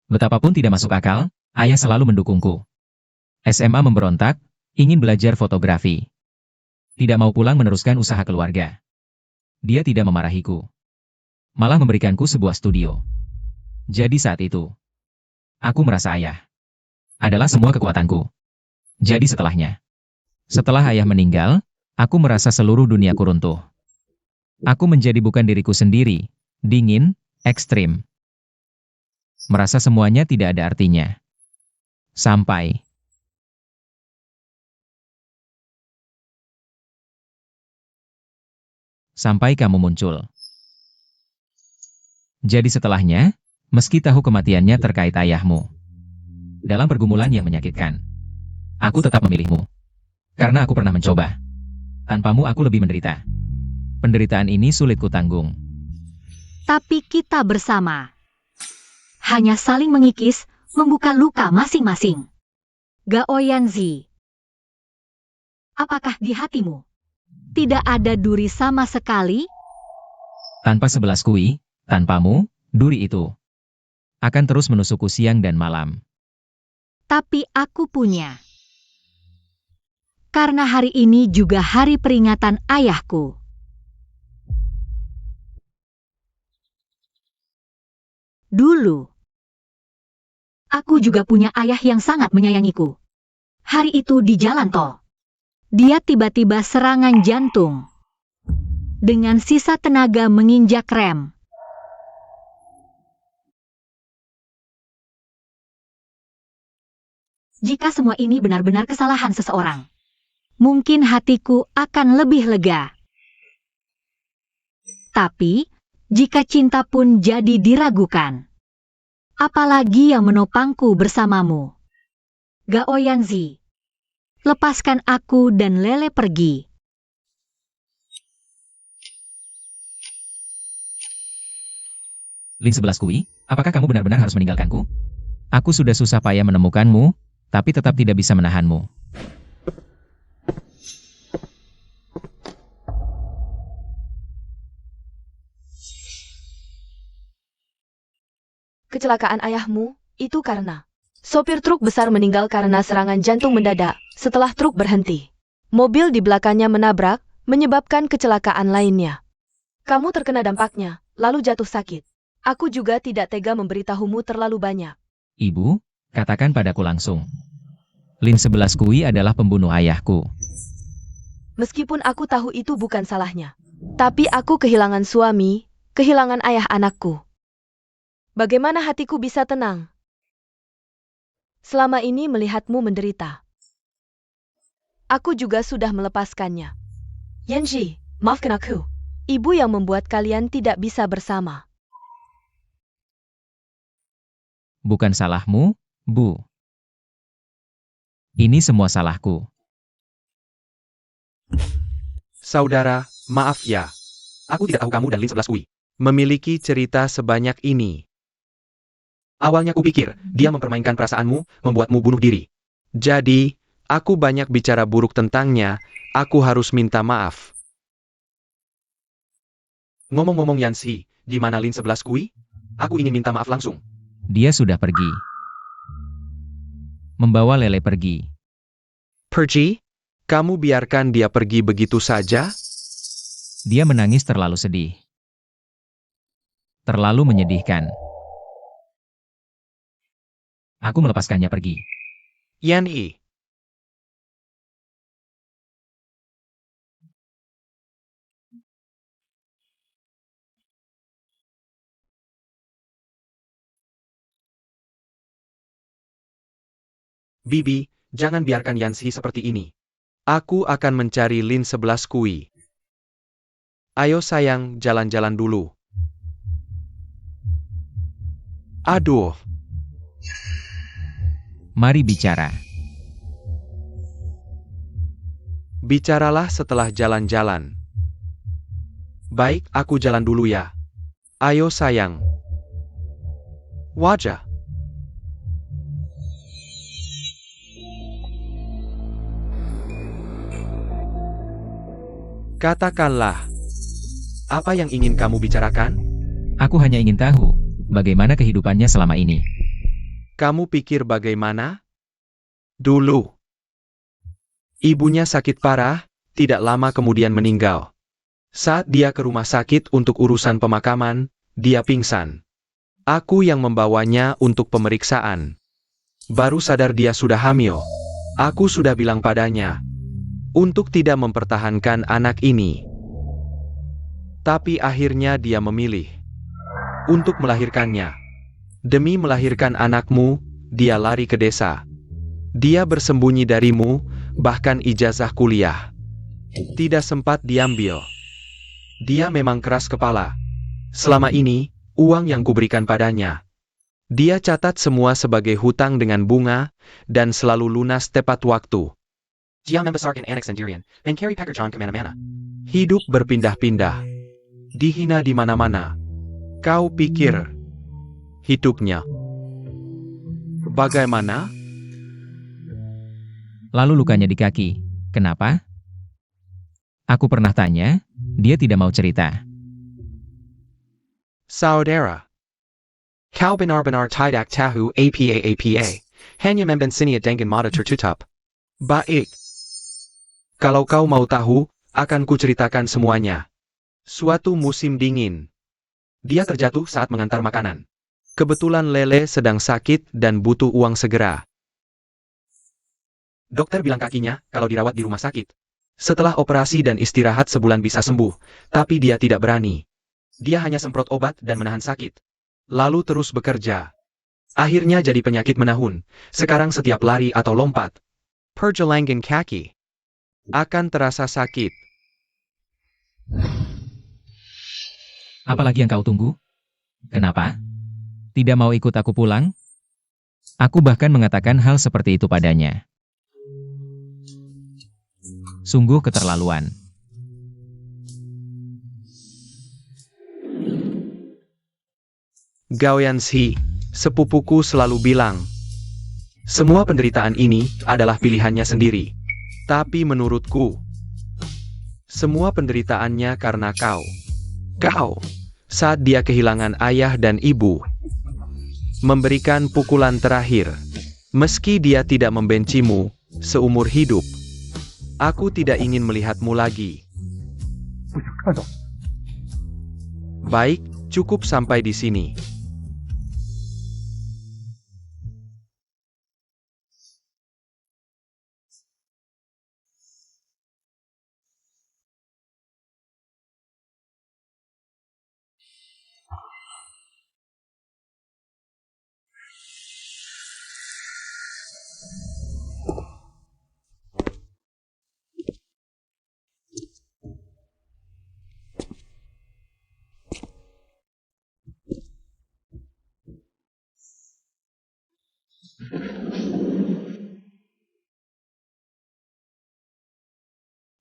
Betapapun tidak masuk akal, ayah selalu mendukungku. SMA memberontak, ingin belajar fotografi. Tidak mau pulang meneruskan usaha keluarga. Dia tidak memarahiku. Malah memberikanku sebuah studio. Jadi saat itu, aku merasa ayah adalah semua kekuatanku. Jadi setelah ayah meninggal, aku merasa seluruh duniaku runtuh. Aku menjadi bukan diriku sendiri, dingin, ekstrim. Merasa semuanya tidak ada artinya. Sampai kamu muncul. Jadi setelahnya, meski tahu kematiannya terkait ayahmu, dalam pergumulan yang menyakitkan, aku tetap memilihmu. Karena aku pernah mencoba. Tanpamu aku lebih menderita. Penderitaan ini sulit kutanggung. Tapi kita bersama. Hanya saling mengikis, membuka luka masing-masing. Gao Yanzi. Apakah di hatimu tidak ada duri sama sekali? Tanpa 11 kui, tanpamu, duri itu akan terus menusukku siang dan malam. Tapi aku punya. Karena hari ini juga hari peringatan ayahku. Dulu, aku juga punya ayah yang sangat menyayangiku. Hari itu di jalan tol, dia tiba-tiba serangan jantung. Dengan sisa tenaga menginjak rem. Jika semua ini benar-benar kesalahan seseorang, mungkin hatiku akan lebih lega. Tapi, jika cinta pun jadi diragukan, apalagi yang menopangku bersamamu. Gao Yanzi, lepaskan aku dan Lele pergi. Lin 11 kui, apakah kamu benar-benar harus meninggalkanku? Aku sudah susah payah menemukanmu, tapi tetap tidak bisa menahanmu. Kecelakaan ayahmu, itu karena sopir truk besar meninggal karena serangan jantung mendadak setelah truk berhenti. Mobil di belakangnya menabrak, menyebabkan kecelakaan lainnya. Kamu terkena dampaknya, lalu jatuh sakit. Aku juga tidak tega memberitahumu terlalu banyak. Ibu, katakan padaku langsung. Lin 11 kui adalah pembunuh ayahku. Meskipun aku tahu itu bukan salahnya. Tapi aku kehilangan suami, kehilangan ayah anakku. Bagaimana hatiku bisa tenang? Selama ini melihatmu menderita. Aku juga sudah melepaskannya. Yanji, maafkan aku. Ibu yang membuat kalian tidak bisa bersama. Bukan salahmu, Bu. Ini semua salahku. Saudara, maaf ya. Aku tidak tahu kamu dan Lin 11 kui memiliki cerita sebanyak ini. Awalnya kupikir, dia mempermainkan perasaanmu, membuatmu bunuh diri. Jadi, aku banyak bicara buruk tentangnya, aku harus minta maaf. Ngomong-ngomong Yanzi, di mana Lin 11 kui? Aku ingin minta maaf langsung. Dia sudah pergi. Membawa Lele pergi. Pergi? Kamu biarkan dia pergi begitu saja? Dia menangis terlalu sedih. Terlalu menyedihkan. Aku melepaskannya pergi. Yanni. Bibi, jangan biarkan Yanzi seperti ini. Aku akan mencari Lin 11 kui. Ayo sayang, jalan-jalan dulu. Aduh. Mari bicara. Bicaralah setelah jalan-jalan. Baik, aku jalan dulu ya. Ayo sayang. Wajah. Katakanlah, apa yang ingin kamu bicarakan? Aku hanya ingin tahu, bagaimana kehidupannya selama ini. Kamu pikir bagaimana? Dulu, ibunya sakit parah, tidak lama kemudian meninggal. Saat dia ke rumah sakit untuk urusan pemakaman, dia pingsan. Aku yang membawanya untuk pemeriksaan. Baru sadar dia sudah hamil. Aku sudah bilang padanya untuk tidak mempertahankan anak ini. Tapi akhirnya dia memilih untuk melahirkannya. Demi melahirkan anakmu, dia lari ke desa. Dia bersembunyi darimu, bahkan ijazah kuliah tidak sempat diambil. Dia memang keras kepala. Selama ini, uang yang kuberikan padanya, dia catat semua sebagai hutang dengan bunga, dan selalu lunas tepat waktu. Dia membesarkan anak sendirian, dan carry pekerjaan kemana-mana. Hidup berpindah-pindah. Dihina di mana-mana. Kau pikir hidupnya bagaimana? Lalu lukanya di kaki. Kenapa? Aku pernah tanya, dia tidak mau cerita. Saudara, Kau benar-benar tidak tahu apa. Hanya membensinia dengan mata tertutup. baik. Kalau kau mau tahu, akan kuceritakan semuanya. Suatu musim dingin, Dia terjatuh saat mengantar makanan. kebetulan Lele sedang sakit dan butuh uang segera. Dokter bilang kakinya, kalau dirawat di rumah sakit. Setelah operasi dan istirahat sebulan bisa sembuh, tapi dia tidak berani. Dia hanya semprot obat dan menahan sakit. Lalu terus bekerja. Akhirnya jadi penyakit menahun. Sekarang setiap lari atau lompat, Pergelangan kaki akan terasa sakit. Apalagi yang kau tunggu? Kenapa? Tidak mau ikut aku pulang? Aku bahkan mengatakan hal seperti itu padanya. Sungguh keterlaluan. Gaoyanshi, sepupuku selalu bilang, semua penderitaan ini adalah pilihannya sendiri. tapi menurutku, semua penderitaannya karena kau. Kau, saat dia kehilangan ayah dan ibu, memberikan pukulan terakhir. Meski dia tidak membencimu seumur hidup, aku tidak ingin melihatmu lagi. Baik, cukup sampai di sini.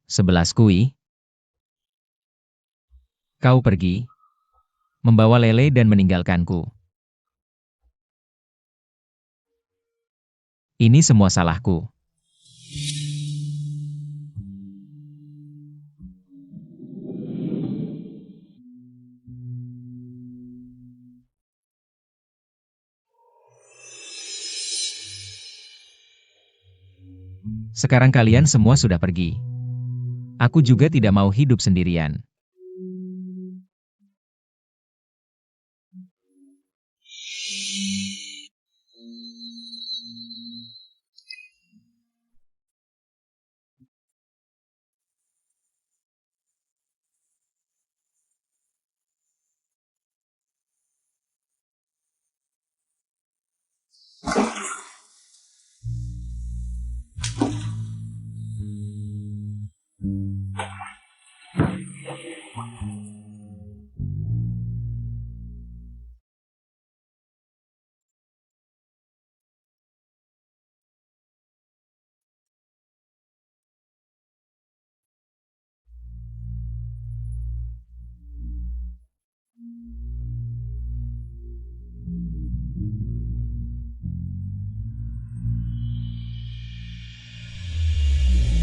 Sebelas kui. Kau pergi, membawa Lele dan meninggalkanku. Ini semua salahku. Sekarang kalian semua sudah pergi. Aku juga tidak mau hidup sendirian.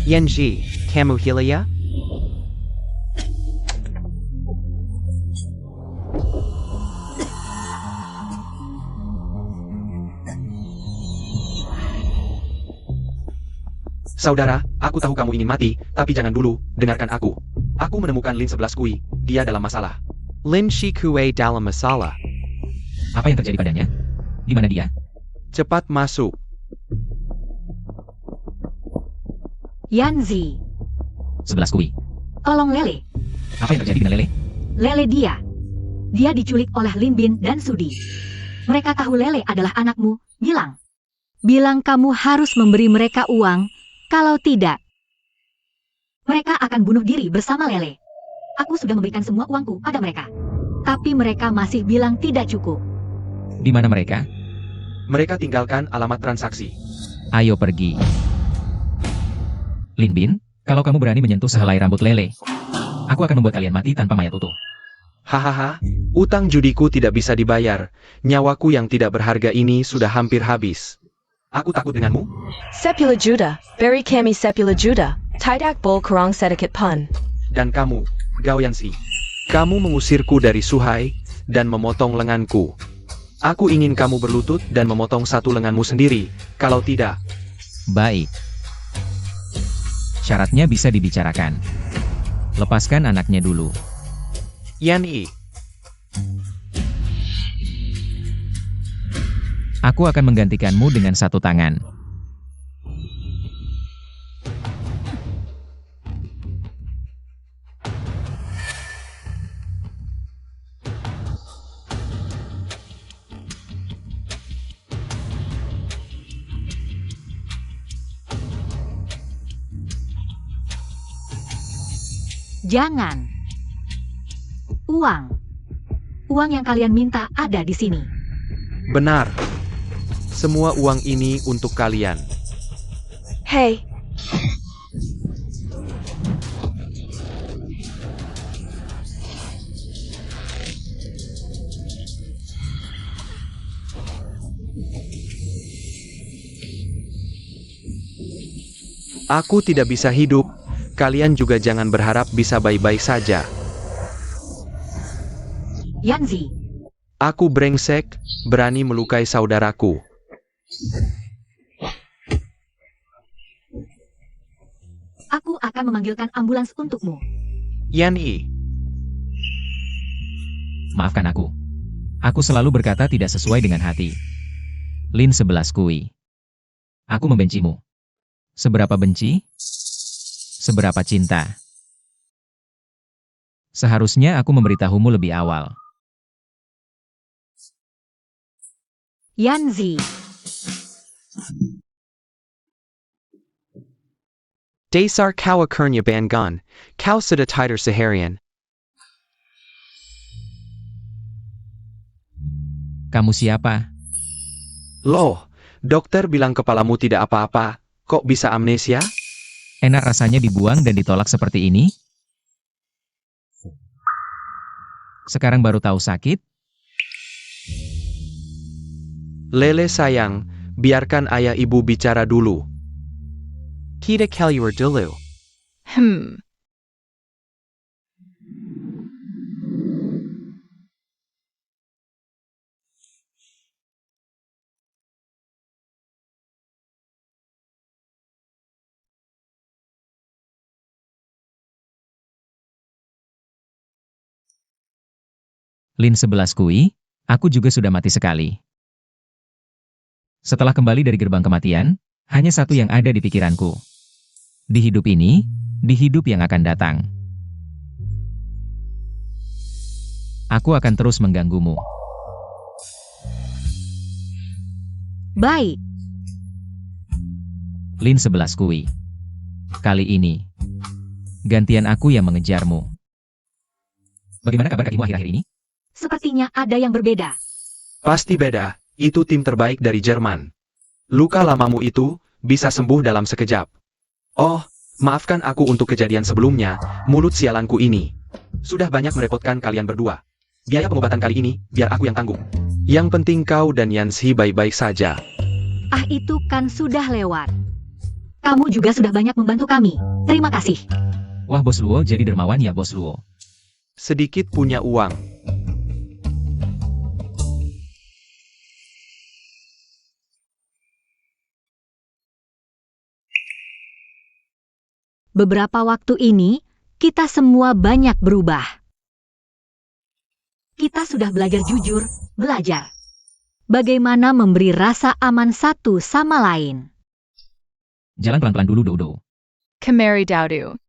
Yanji, kamu hilia? Saudara, aku tahu kamu ingin mati, tapi jangan dulu, dengarkan aku. Aku menemukan Lin 11 Kui, dia dalam masalah. Lin Shi Kue dalam masalah. Apa yang terjadi padanya? Di mana dia? Cepat masuk. Yanzi, 11 Kui. tolong Lele. Apa yang terjadi dengan Lele? Lele dia. Dia diculik oleh Lin Bin dan Sudi. Mereka tahu Lele adalah anakmu. Bilang kamu harus memberi mereka uang. Kalau tidak, mereka akan bunuh diri bersama Lele. Aku sudah memberikan semua uangku pada mereka. Tapi mereka masih bilang tidak cukup. Di mana mereka? Mereka tinggalkan alamat transaksi. Ayo pergi. Lin Bin, kalau kamu berani menyentuh sehelai rambut Lele, aku akan membuat kalian mati tanpa mayat utuh. Hahaha, utang judiku tidak bisa dibayar. Nyawaku yang tidak berharga ini sudah hampir habis. Aku takut denganmu? Sepuluh juta, beri kami 10 juta. Tidak bol kurang sedikit pun. Dan kamu, Gao Yanxi. Kamu mengusirku dari Suhai, dan memotong lenganku. Aku ingin kamu berlutut dan memotong satu lenganmu sendiri, kalau tidak. Baik. Syaratnya bisa dibicarakan. Lepaskan anaknya dulu. Yan Yi. Aku akan menggantikanmu dengan satu tangan. Jangan. Uang. Uang yang kalian minta ada di sini. Benar. Semua uang ini untuk kalian. Hei, Aku tidak bisa hidup. Kalian juga jangan berharap bisa baik-baik saja. Yanzi, Aku brengsek, berani melukai saudaraku. aku akan memanggilkan ambulans untukmu. Yan Yi. Maafkan aku. Aku selalu berkata tidak sesuai dengan hati. Lin 11 Kui. Aku membencimu. Seberapa benci? Seberapa cinta? Seharusnya aku memberitahumu lebih awal. Yanzi, Dasar kau akhirnya bangun. Kau sudah tidur seharian. Kamu siapa? Loh, dokter bilang kepalamu tidak apa-apa. Kok bisa amnesia? Enak rasanya dibuang dan ditolak seperti ini? Sekarang baru tahu sakit? Lele sayang, biarkan ayah ibu bicara dulu. Kita keluar dulu. Lin 11 Kui, aku juga sudah mati sekali. Setelah kembali dari gerbang kematian, hanya satu yang ada di pikiranku. Di hidup ini, di hidup yang akan datang. Aku akan terus mengganggumu. baik. Lin 11 Kui. Kali ini, gantian aku yang mengejarmu. Bagaimana kabar kakimu akhir-akhir ini? Sepertinya ada yang berbeda. Pasti beda, itu tim terbaik dari Jerman. Luka lamamu itu bisa sembuh dalam sekejap. Oh, maafkan aku untuk kejadian sebelumnya, mulut sialanku ini. Sudah banyak merepotkan kalian berdua. Biaya pengobatan kali ini, biar aku yang tanggung. Yang penting kau dan Yanxi baik-baik saja. Ah, itu kan sudah lewat. Kamu juga sudah banyak membantu kami. Terima kasih. Wah, Bos Luo jadi dermawan ya, Bos Luo. Sedikit punya uang. Beberapa waktu ini, kita semua banyak berubah. Kita sudah belajar jujur, belajar bagaimana memberi rasa aman satu sama lain. Jalan pelan-pelan dulu, Dodo. Kemari Daudu.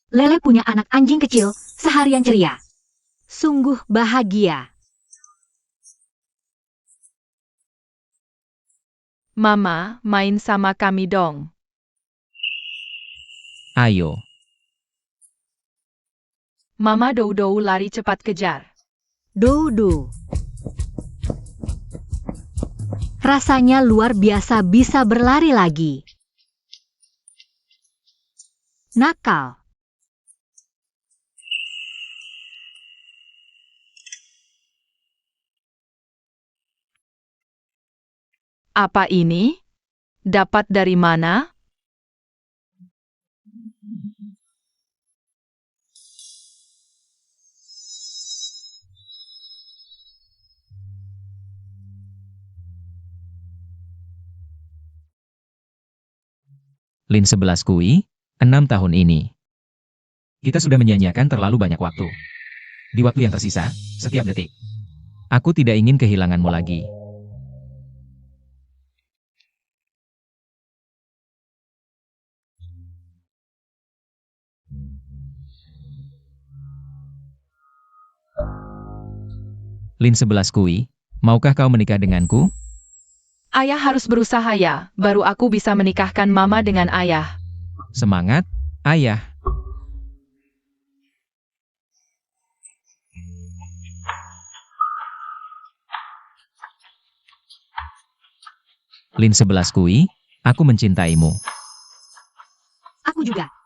Lele punya anak anjing kecil, seharian ceria. Sungguh bahagia. Mama, main sama kami dong. Ayo. Mama Dodo lari cepat kejar. Dodo. Rasanya luar biasa bisa berlari lagi. Nakal. Apa ini? Dapat dari mana? Lin 11 Kui, 6 tahun ini. Kita sudah menyanyiakan terlalu banyak waktu. Di waktu yang tersisa, setiap detik. Aku tidak ingin kehilanganmu lagi. Lin 11 Kui, maukah kau menikah denganku? Ayah harus berusaha ya, baru aku bisa menikahkan Mama dengan ayah. Semangat, ayah. Lin 11 Kui, aku mencintaimu. Aku juga.